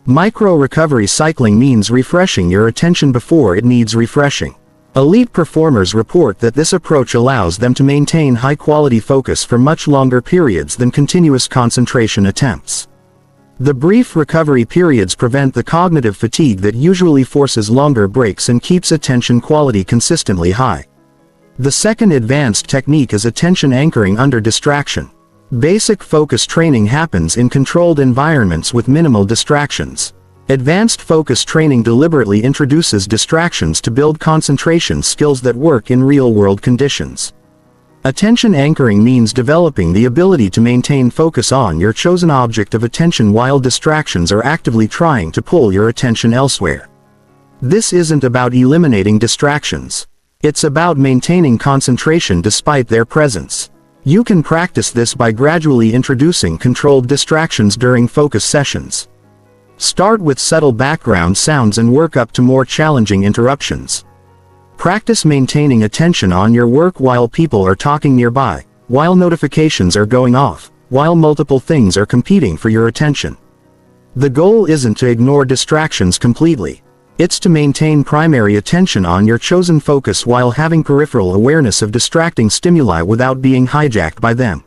Micro-recovery cycling means refreshing your attention before it needs refreshing. Elite performers report that this approach allows them to maintain high-quality focus for much longer periods than continuous concentration attempts. The brief recovery periods prevent the cognitive fatigue that usually forces longer breaks and keeps attention quality consistently high. The second advanced technique is attention anchoring under distraction. Basic focus training happens in controlled environments with minimal distractions. Advanced focus training deliberately introduces distractions to build concentration skills that work in real-world conditions. Attention anchoring means developing the ability to maintain focus on your chosen object of attention while distractions are actively trying to pull your attention elsewhere. This isn't about eliminating distractions. It's about maintaining concentration despite their presence. You can practice this by gradually introducing controlled distractions during focus sessions. Start with subtle background sounds and work up to more challenging interruptions. Practice maintaining attention on your work while people are talking nearby, while notifications are going off, while multiple things are competing for your attention. The goal isn't to ignore distractions completely. It's to maintain primary attention on your chosen focus while having peripheral awareness of distracting stimuli without being hijacked by them.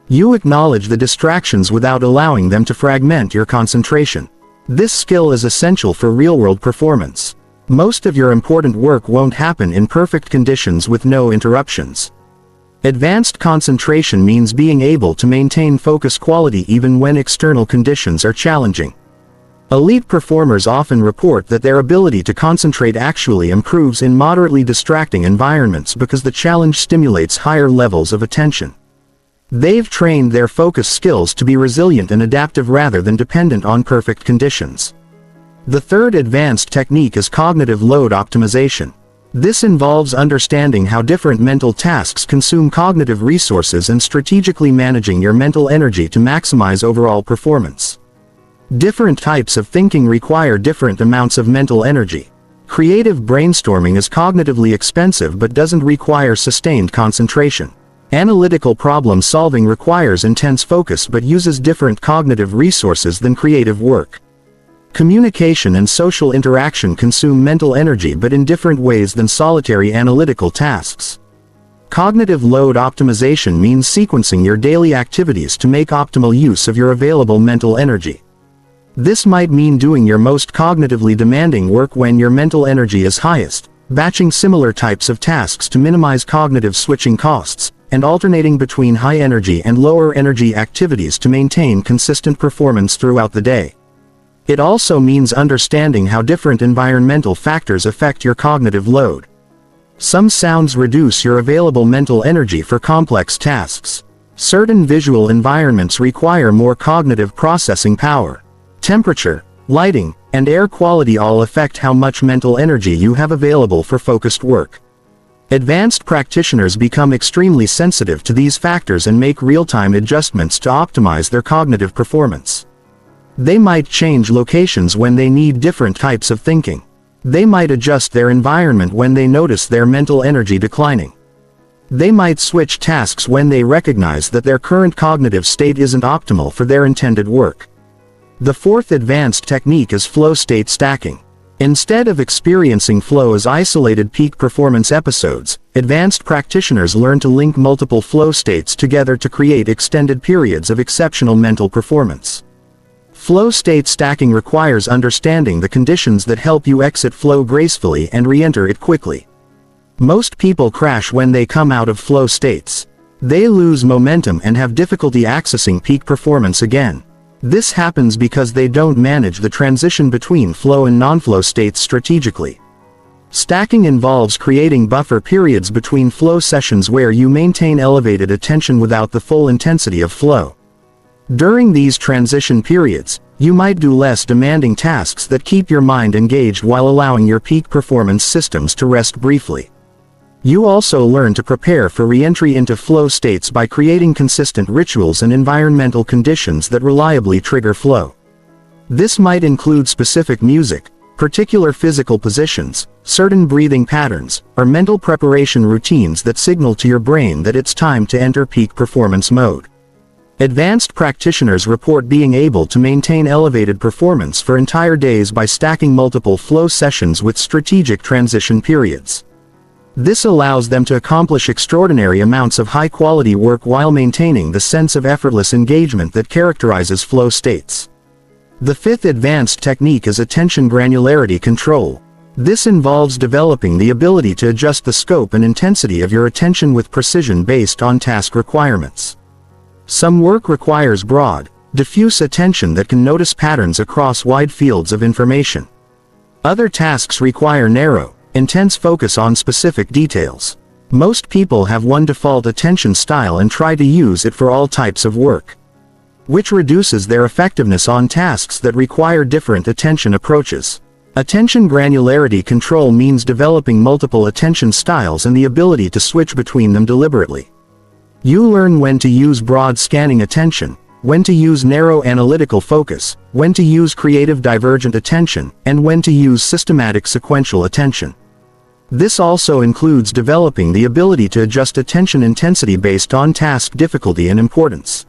You acknowledge the distractions without allowing them to fragment your concentration. This skill is essential for real-world performance. Most of your important work won't happen in perfect conditions with no interruptions. Advanced concentration means being able to maintain focus quality even when external conditions are challenging. Elite performers often report that their ability to concentrate actually improves in moderately distracting environments because the challenge stimulates higher levels of attention. They've trained their focus skills to be resilient and adaptive rather than dependent on perfect conditions. The third advanced technique is cognitive load optimization. This involves understanding how different mental tasks consume cognitive resources and strategically managing your mental energy to maximize overall performance. Different types of thinking require different amounts of mental energy. Creative brainstorming is cognitively expensive but doesn't require sustained concentration. Analytical problem solving requires intense focus but uses different cognitive resources than creative work. Communication and social interaction consume mental energy but in different ways than solitary analytical tasks. Cognitive load optimization means sequencing your daily activities to make optimal use of your available mental energy. This might mean doing your most cognitively demanding work when your mental energy is highest, batching similar types of tasks to minimize cognitive switching costs, and alternating between high-energy and lower-energy activities to maintain consistent performance throughout the day. It also means understanding how different environmental factors affect your cognitive load. Some sounds reduce your available mental energy for complex tasks. Certain visual environments require more cognitive processing power. Temperature, lighting, and air quality all affect how much mental energy you have available for focused work. Advanced practitioners become extremely sensitive to these factors and make real-time adjustments to optimize their cognitive performance. They might change locations when they need different types of thinking. They might adjust their environment when they notice their mental energy declining. They might switch tasks when they recognize that their current cognitive state isn't optimal for their intended work. The fourth advanced technique is flow state stacking. Instead of experiencing flow as isolated peak performance episodes, advanced practitioners learn to link multiple flow states together to create extended periods of exceptional mental performance. Flow state stacking requires understanding the conditions that help you exit flow gracefully and re-enter it quickly. Most people crash when they come out of flow states. They lose momentum and have difficulty accessing peak performance again. This happens because they don't manage the transition between flow and non-flow states strategically. Stacking involves creating buffer periods between flow sessions where you maintain elevated attention without the full intensity of flow. During these transition periods, you might do less demanding tasks that keep your mind engaged while allowing your peak performance systems to rest briefly. You also learn to prepare for re-entry into flow states by creating consistent rituals and environmental conditions that reliably trigger flow. This might include specific music, particular physical positions, certain breathing patterns, or mental preparation routines that signal to your brain that it's time to enter peak performance mode. Advanced practitioners report being able to maintain elevated performance for entire days by stacking multiple flow sessions with strategic transition periods. This allows them to accomplish extraordinary amounts of high-quality work while maintaining the sense of effortless engagement that characterizes flow states. The fifth advanced technique is attention granularity control. This involves developing the ability to adjust the scope and intensity of your attention with precision based on task requirements. Some work requires broad, diffuse attention that can notice patterns across wide fields of information. Other tasks require narrow, intense focus on specific details. Most people have one default attention style and try to use it for all types of work, which reduces their effectiveness on tasks that require different attention approaches. Attention granularity control means developing multiple attention styles and the ability to switch between them deliberately. You learn when to use broad scanning attention, when to use narrow analytical focus, when to use creative divergent attention, and when to use systematic sequential attention. This also includes developing the ability to adjust attention intensity based on task difficulty and importance.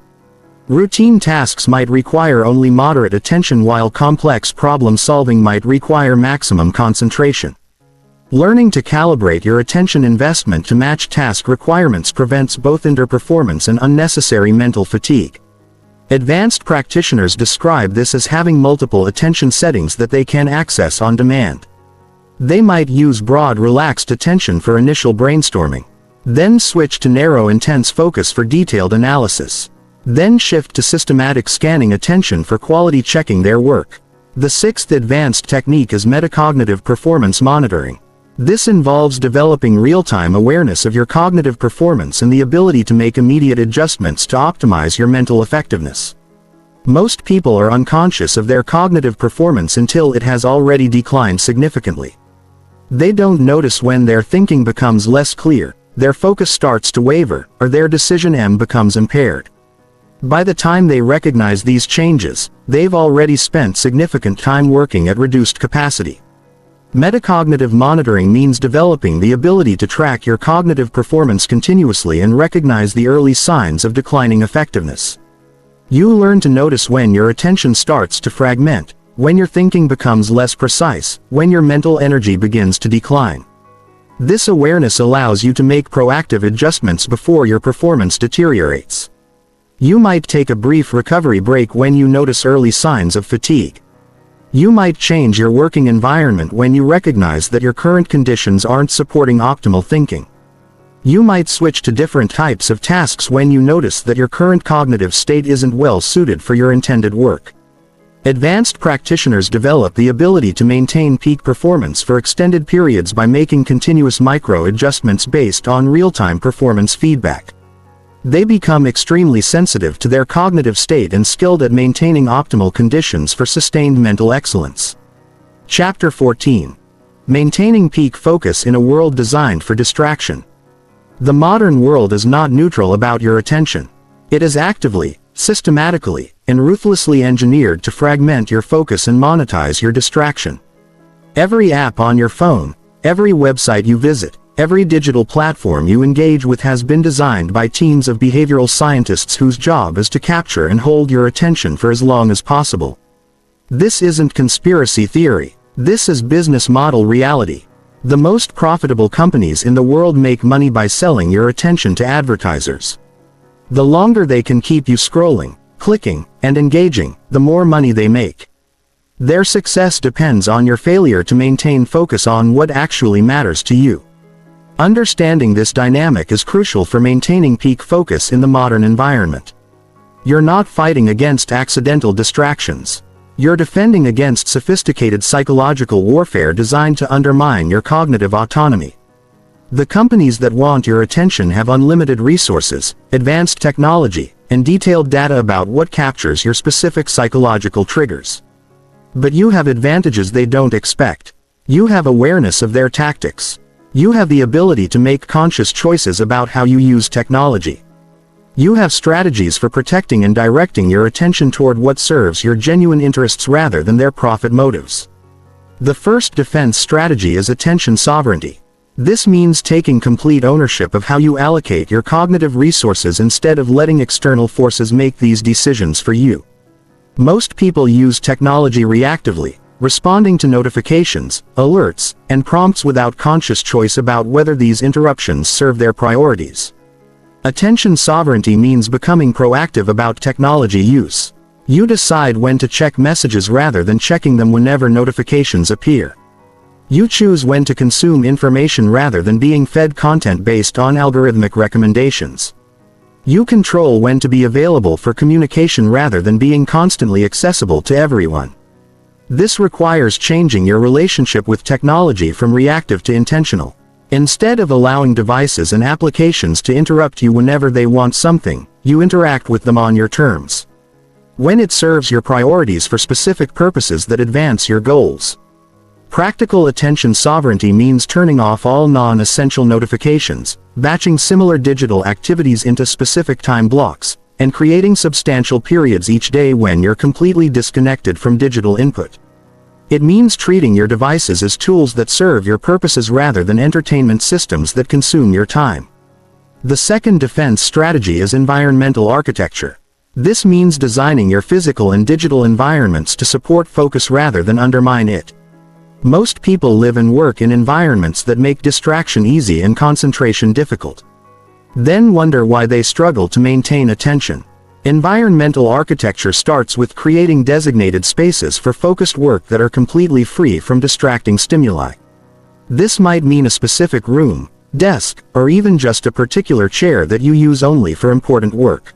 Routine tasks might require only moderate attention while complex problem solving might require maximum concentration. Learning to calibrate your attention investment to match task requirements prevents both underperformance and unnecessary mental fatigue. Advanced practitioners describe this as having multiple attention settings that they can access on demand. They might use broad relaxed attention for initial brainstorming, then switch to narrow intense focus for detailed analysis, then shift to systematic scanning attention for quality checking their work. The sixth advanced technique is metacognitive performance monitoring. This involves developing real-time awareness of your cognitive performance and the ability to make immediate adjustments to optimize your mental effectiveness. Most people are unconscious of their cognitive performance until it has already declined significantly. They don't notice when their thinking becomes less clear, their focus starts to waver, or their decision becomes impaired. By the time they recognize these changes, they've already spent significant time working at reduced capacity. Metacognitive monitoring means developing the ability to track your cognitive performance continuously and recognize the early signs of declining effectiveness. You learn to notice when your attention starts to fragment, when your thinking becomes less precise, when your mental energy begins to decline. This awareness allows you to make proactive adjustments before your performance deteriorates. You might take a brief recovery break when you notice early signs of fatigue. You might change your working environment when you recognize that your current conditions aren't supporting optimal thinking. You might switch to different types of tasks when you notice that your current cognitive state isn't well suited for your intended work. Advanced practitioners develop the ability to maintain peak performance for extended periods by making continuous micro-adjustments based on real-time performance feedback. They become extremely sensitive to their cognitive state and skilled at maintaining optimal conditions for sustained mental excellence. Chapter 14. Maintaining peak focus in a world designed for distraction. The modern world is not neutral about your attention. It is actively, systematically, and ruthlessly engineered to fragment your focus and monetize your distraction. Every app on your phone, every website you visit, every digital platform you engage with has been designed by teams of behavioral scientists whose job is to capture and hold your attention for as long as possible. This isn't conspiracy theory. This is business model reality. The most profitable companies in the world make money by selling your attention to advertisers. The longer they can keep you scrolling, clicking, and engaging, the more money they make. Their success depends on your failure to maintain focus on what actually matters to you. Understanding this dynamic is crucial for maintaining peak focus in the modern environment. You're not fighting against accidental distractions. You're defending against sophisticated psychological warfare designed to undermine your cognitive autonomy. The companies that want your attention have unlimited resources, advanced technology, and detailed data about what captures your specific psychological triggers. But you have advantages they don't expect. You have awareness of their tactics. You have the ability to make conscious choices about how you use technology. You have strategies for protecting and directing your attention toward what serves your genuine interests rather than their profit motives. The first defense strategy is attention sovereignty. This means taking complete ownership of how you allocate your cognitive resources instead of letting external forces make these decisions for you. Most people use technology reactively, responding to notifications, alerts, and prompts without conscious choice about whether these interruptions serve their priorities. Attention sovereignty means becoming proactive about technology use. You decide when to check messages rather than checking them whenever notifications appear. You choose when to consume information rather than being fed content based on algorithmic recommendations. You control when to be available for communication rather than being constantly accessible to everyone. This requires changing your relationship with technology from reactive to intentional. Instead of allowing devices and applications to interrupt you whenever they want something, you interact with them on your terms. When it serves your priorities for specific purposes that advance your goals. Practical attention sovereignty means turning off all non-essential notifications, batching similar digital activities into specific time blocks, and creating substantial periods each day when you're completely disconnected from digital input. It means treating your devices as tools that serve your purposes rather than entertainment systems that consume your time. The second defense strategy is environmental architecture. This means designing your physical and digital environments to support focus rather than undermine it. Most people live and work in environments that make distraction easy and concentration difficult. Then wonder why they struggle to maintain attention. Environmental architecture starts with creating designated spaces for focused work that are completely free from distracting stimuli. This might mean a specific room, desk, or even just a particular chair that you use only for important work.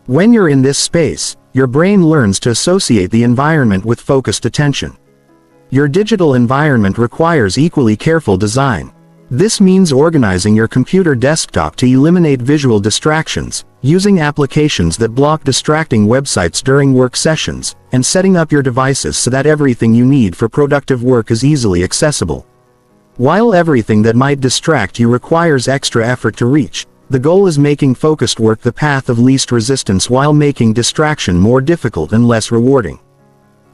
When you're in this space, your brain learns to associate the environment with focused attention. Your digital environment requires equally careful design. This means organizing your computer desktop to eliminate visual distractions, using applications that block distracting websites during work sessions, and setting up your devices so that everything you need for productive work is easily accessible. While everything that might distract you requires extra effort to reach, the goal is making focused work the path of least resistance while making distraction more difficult and less rewarding.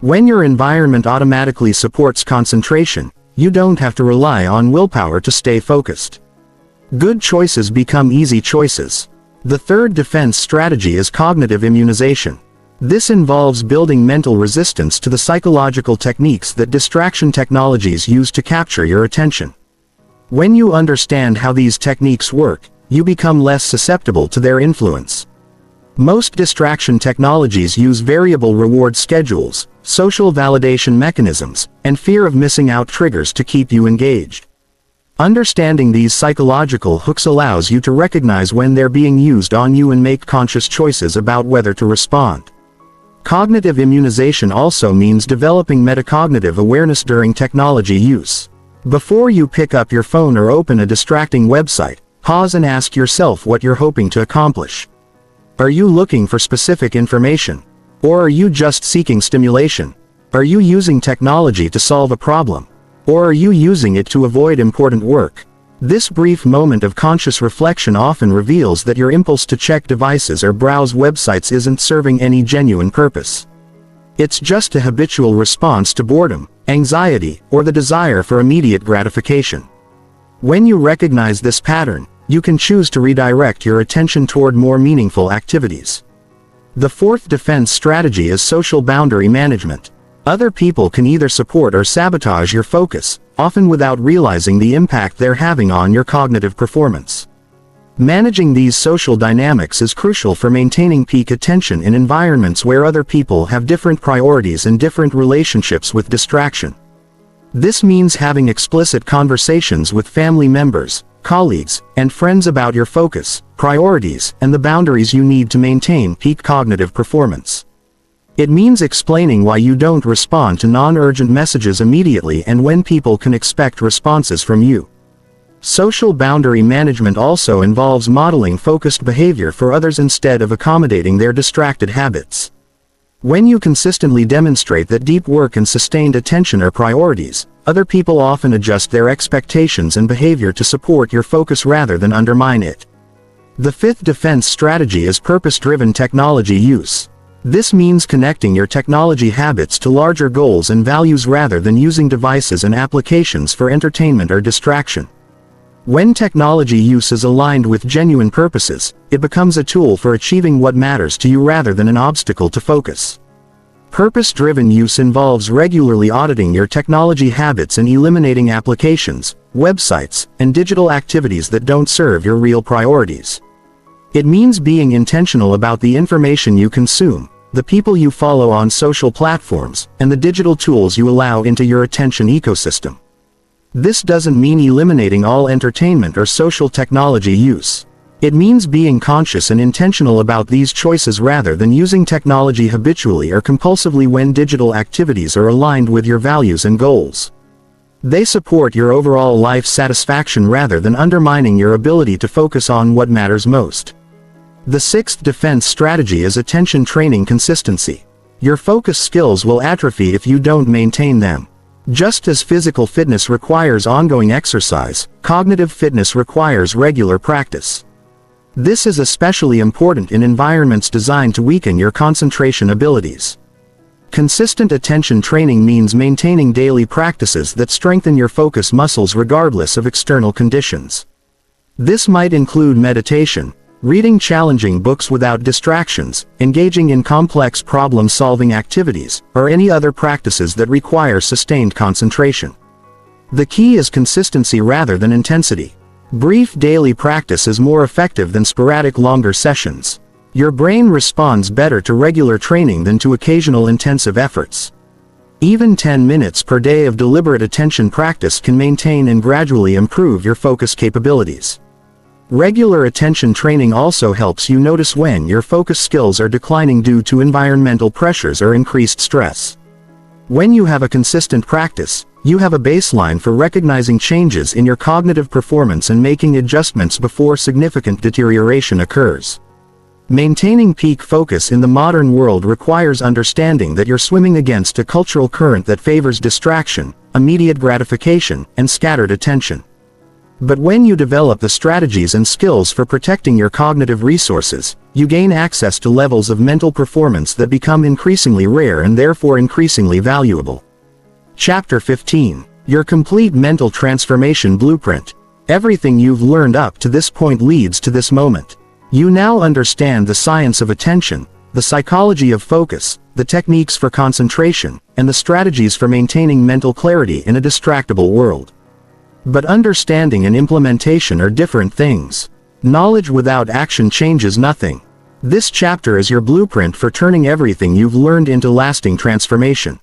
When your environment automatically supports concentration, You don't have to rely on willpower to stay focused. Good choices become easy choices. The third defense strategy is cognitive immunization. This involves building mental resistance to the psychological techniques that distraction technologies use to capture your attention. When you understand how these techniques work, you become less susceptible to their influence. Most distraction technologies use variable reward schedules, social validation mechanisms, and fear of missing out triggers to keep you engaged. Understanding these psychological hooks allows you to recognize when they're being used on you and make conscious choices about whether to respond. Cognitive immunization also means developing metacognitive awareness during technology use. Before you pick up your phone or open a distracting website, pause and ask yourself what you're hoping to accomplish. Are you looking for specific information? Or are you just seeking stimulation? Are you using technology to solve a problem? Or are you using it to avoid important work? This brief moment of conscious reflection often reveals that your impulse to check devices or browse websites isn't serving any genuine purpose. It's just a habitual response to boredom, anxiety, or the desire for immediate gratification. When you recognize this pattern, you can choose to redirect your attention toward more meaningful activities. The fourth defense strategy is social boundary management. Other people can either support or sabotage your focus, often without realizing the impact they're having on your cognitive performance. Managing these social dynamics is crucial for maintaining peak attention in environments where other people have different priorities and different relationships with distraction. This means having explicit conversations with family members, colleagues, and friends about your focus, priorities, and the boundaries you need to maintain peak cognitive performance. It means explaining why you don't respond to non-urgent messages immediately and when people can expect responses from you. Social boundary management also involves modeling focused behavior for others instead of accommodating their distracted habits. When you consistently demonstrate that deep work and sustained attention are priorities, other people often adjust their expectations and behavior to support your focus rather than undermine it. The fifth defense strategy is purpose-driven technology use. This means connecting your technology habits to larger goals and values rather than using devices and applications for entertainment or distraction. When technology use is aligned with genuine purposes, it becomes a tool for achieving what matters to you rather than an obstacle to focus. Purpose-driven use involves regularly auditing your technology habits and eliminating applications, websites, and digital activities that don't serve your real priorities. It means being intentional about the information you consume, the people you follow on social platforms, and the digital tools you allow into your attention ecosystem. This doesn't mean eliminating all entertainment or social technology use. It means being conscious and intentional about these choices rather than using technology habitually or compulsively when digital activities are aligned with your values and goals. They support your overall life satisfaction rather than undermining your ability to focus on what matters most. The sixth defense strategy is attention training consistency. Your focus skills will atrophy if you don't maintain them. Just as physical fitness requires ongoing exercise, cognitive fitness requires regular practice. This is especially important in environments designed to weaken your concentration abilities. Consistent attention training means maintaining daily practices that strengthen your focus muscles regardless of external conditions. This might include meditation, reading challenging books without distractions, engaging in complex problem-solving activities, or any other practices that require sustained concentration. The key is consistency rather than intensity. Brief daily practice is more effective than sporadic longer sessions. Your brain responds better to regular training than to occasional intensive efforts. Even 10 minutes per day of deliberate attention practice can maintain and gradually improve your focus capabilities. Regular attention training also helps you notice when your focus skills are declining due to environmental pressures or increased stress. When you have a consistent practice, you have a baseline for recognizing changes in your cognitive performance and making adjustments before significant deterioration occurs. Maintaining peak focus in the modern world requires understanding that you're swimming against a cultural current that favors distraction, immediate gratification, and scattered attention. But when you develop the strategies and skills for protecting your cognitive resources, you gain access to levels of mental performance that become increasingly rare and therefore increasingly valuable. Chapter 15. Your complete mental transformation blueprint. Everything you've learned up to this point leads to this moment. You now understand the science of attention, the psychology of focus, the techniques for concentration, and the strategies for maintaining mental clarity in a distractible world. But understanding and implementation are different things. Knowledge without action changes nothing. This chapter is your blueprint for turning everything you've learned into lasting transformation.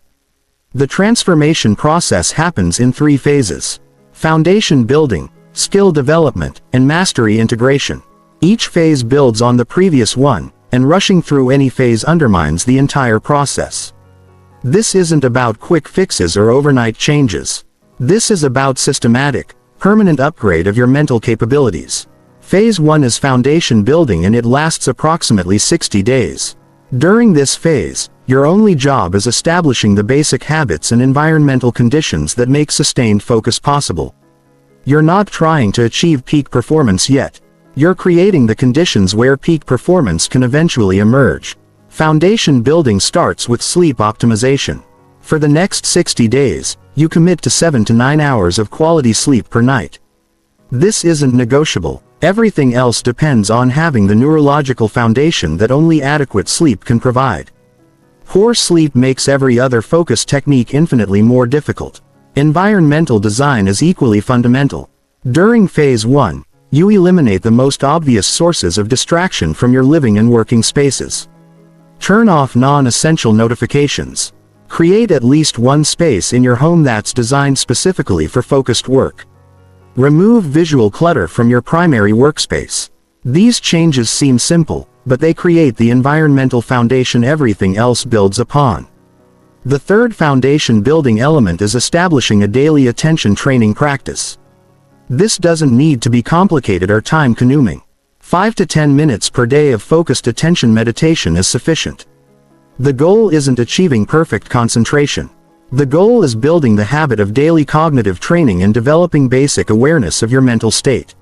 The transformation process happens in 3 phases: foundation building, skill development, and mastery integration. Each phase builds on the previous one, and rushing through any phase undermines the entire process. This isn't about quick fixes or overnight changes. This is about systematic, permanent upgrade of your mental capabilities. Phase 1 is foundation building, and it lasts approximately 60 days. During this phase, your only job is establishing the basic habits and environmental conditions that make sustained focus possible. You're not trying to achieve peak performance yet. You're creating the conditions where peak performance can eventually emerge. Foundation building starts with sleep optimization. For the next 60 days, you commit to 7 to 9 hours of quality sleep per night. This isn't negotiable. Everything else depends on having the neurological foundation that only adequate sleep can provide. Poor sleep makes every other focus technique infinitely more difficult. Environmental design is equally fundamental. During phase 1, you eliminate the most obvious sources of distraction from your living and working spaces. Turn off non-essential notifications. Create at least one space in your home that's designed specifically for focused work. Remove visual clutter from your primary workspace. These changes seem simple, but they create the environmental foundation everything else builds upon. The third foundation building element is establishing a daily attention training practice. This doesn't need to be complicated or time-consuming. 5 to 10 minutes per day of focused attention meditation is sufficient. The goal isn't achieving perfect concentration. The goal is building the habit of daily cognitive training and developing basic awareness of your mental state.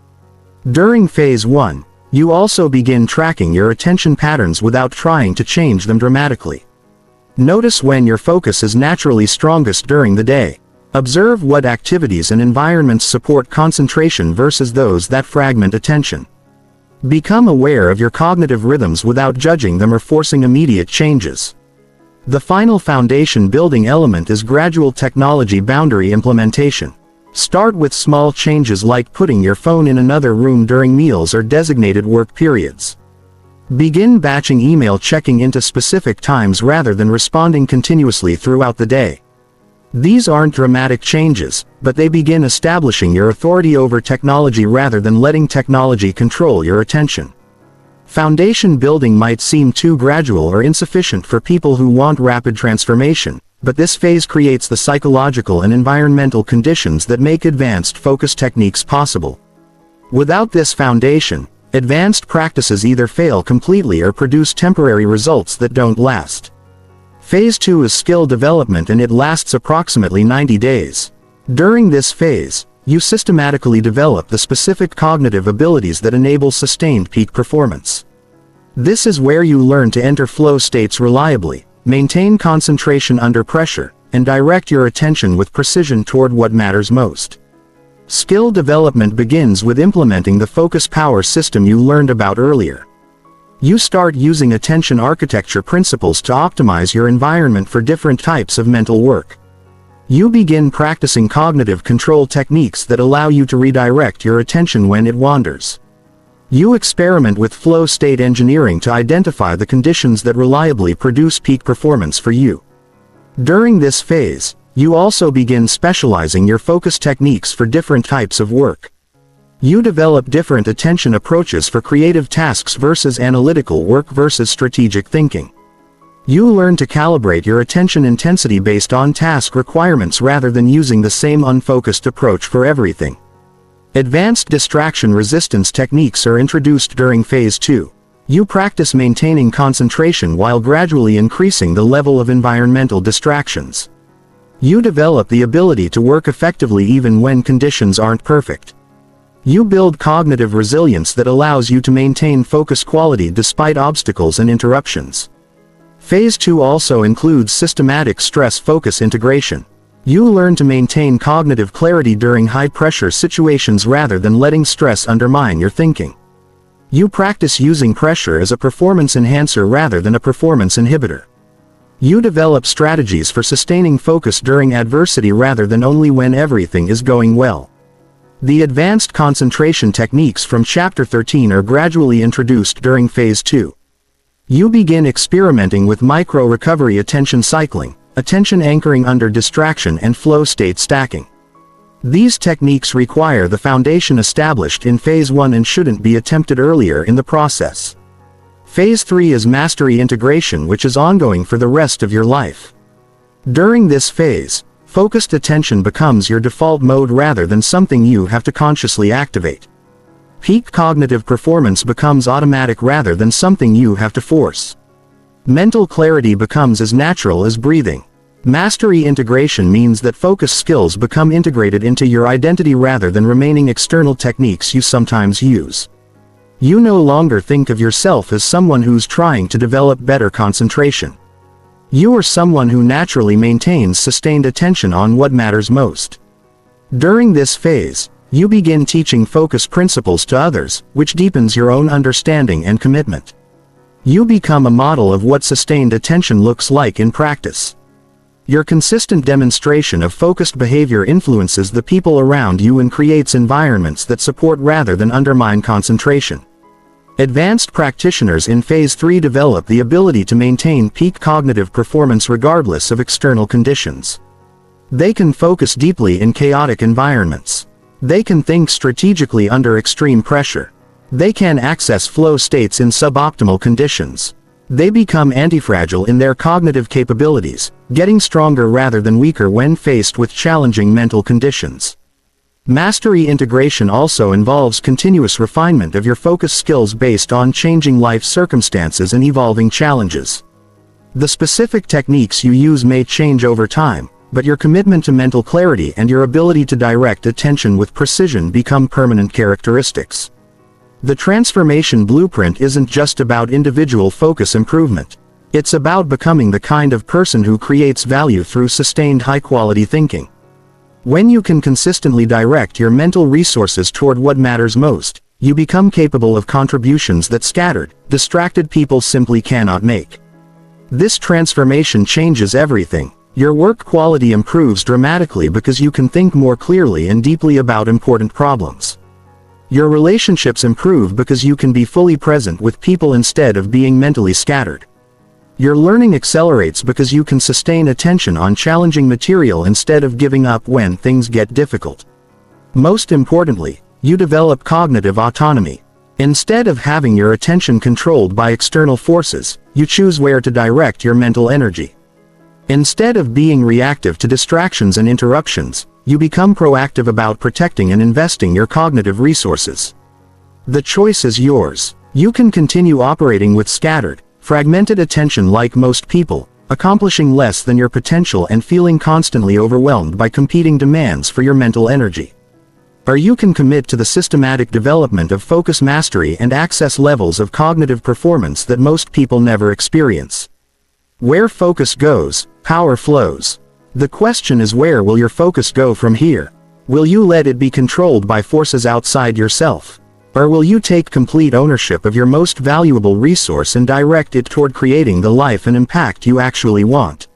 During phase 1, you also begin tracking your attention patterns without trying to change them dramatically. Notice when your focus is naturally strongest during the day. Observe what activities and environments support concentration versus those that fragment attention. Become aware of your cognitive rhythms without judging them or forcing immediate changes. The final foundation building element is gradual technology boundary implementation. Start with small changes like putting your phone in another room during meals or designated work periods. Begin batching email checking into specific times rather than responding continuously throughout the day. These aren't dramatic changes, but they begin establishing your authority over technology rather than letting technology control your attention. Foundation building might seem too gradual or insufficient for people who want rapid transformation, but this phase creates the psychological and environmental conditions that make advanced focus techniques possible. Without this foundation, advanced practices either fail completely or produce temporary results that don't last. Phase 2 is skill development, and it lasts approximately 90 days. During this phase, you systematically develop the specific cognitive abilities that enable sustained peak performance. This is where you learn to enter flow states reliably, maintain concentration under pressure, and direct your attention with precision toward what matters most. Skill development begins with implementing the focus power system you learned about earlier. You start using attention architecture principles to optimize your environment for different types of mental work. You begin practicing cognitive control techniques that allow you to redirect your attention when it wanders. You experiment with flow state engineering to identify the conditions that reliably produce peak performance for you. During this phase, you also begin specializing your focus techniques for different types of work. You develop different attention approaches for creative tasks versus analytical work versus strategic thinking. You learn to calibrate your attention intensity based on task requirements rather than using the same unfocused approach for everything. Advanced distraction resistance techniques are introduced during phase 2. You practice maintaining concentration while gradually increasing the level of environmental distractions. You develop the ability to work effectively even when conditions aren't perfect. You build cognitive resilience that allows you to maintain focus quality despite obstacles and interruptions. Phase 2 also includes systematic stress-focus integration. You learn to maintain cognitive clarity during high-pressure situations rather than letting stress undermine your thinking. You practice using pressure as a performance enhancer rather than a performance inhibitor. You develop strategies for sustaining focus during adversity rather than only when everything is going well. The advanced concentration techniques from Chapter 13 are gradually introduced during Phase 2. You begin experimenting with micro-recovery attention cycling, attention anchoring under distraction, and flow state stacking. These techniques require the foundation established in Phase 1 and shouldn't be attempted earlier in the process. Phase 3 is mastery integration, which is ongoing for the rest of your life. During this phase, focused attention becomes your default mode rather than something you have to consciously activate. Peak cognitive performance becomes automatic rather than something you have to force. Mental clarity becomes as natural as breathing. Mastery integration means that focus skills become integrated into your identity rather than remaining external techniques you sometimes use. You no longer think of yourself as someone who's trying to develop better concentration. You are someone who naturally maintains sustained attention on what matters most. During this phase, you begin teaching focus principles to others, which deepens your own understanding and commitment. You become a model of what sustained attention looks like in practice. Your consistent demonstration of focused behavior influences the people around you and creates environments that support rather than undermine concentration. Advanced practitioners in Phase 3 develop the ability to maintain peak cognitive performance regardless of external conditions. They can focus deeply in chaotic environments. They can think strategically under extreme pressure. They can access flow states in suboptimal conditions. They become antifragile in their cognitive capabilities, getting stronger rather than weaker when faced with challenging mental conditions. Mastery integration also involves continuous refinement of your focus skills based on changing life circumstances and evolving challenges. The specific techniques you use may change over time, but your commitment to mental clarity and your ability to direct attention with precision become permanent characteristics. The transformation blueprint isn't just about individual focus improvement. It's about becoming the kind of person who creates value through sustained high-quality thinking. When you can consistently direct your mental resources toward what matters most, you become capable of contributions that scattered, distracted people simply cannot make. This transformation changes everything. Your work quality improves dramatically because you can think more clearly and deeply about important problems. Your relationships improve because you can be fully present with people instead of being mentally scattered. Your learning accelerates because you can sustain attention on challenging material instead of giving up when things get difficult. Most importantly, you develop cognitive autonomy. Instead of having your attention controlled by external forces, you choose where to direct your mental energy. Instead of being reactive to distractions and interruptions, you become proactive about protecting and investing your cognitive resources. The choice is yours. You can continue operating with scattered, fragmented attention like most people, accomplishing less than your potential and feeling constantly overwhelmed by competing demands for your mental energy. Or you can commit to the systematic development of focus mastery and access levels of cognitive performance that most people never experience. Where focus goes, power flows. The question is, where will your focus go from here? Will you let it be controlled by forces outside yourself? Or will you take complete ownership of your most valuable resource and direct it toward creating the life and impact you actually want?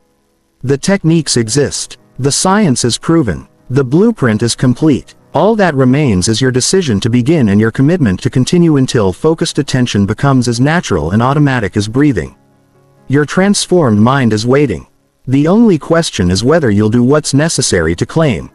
The techniques exist. The science is proven. The blueprint is complete. All that remains is your decision to begin and your commitment to continue until focused attention becomes as natural and automatic as breathing. Your transformed mind is waiting. The only question is whether you'll do what's necessary to claim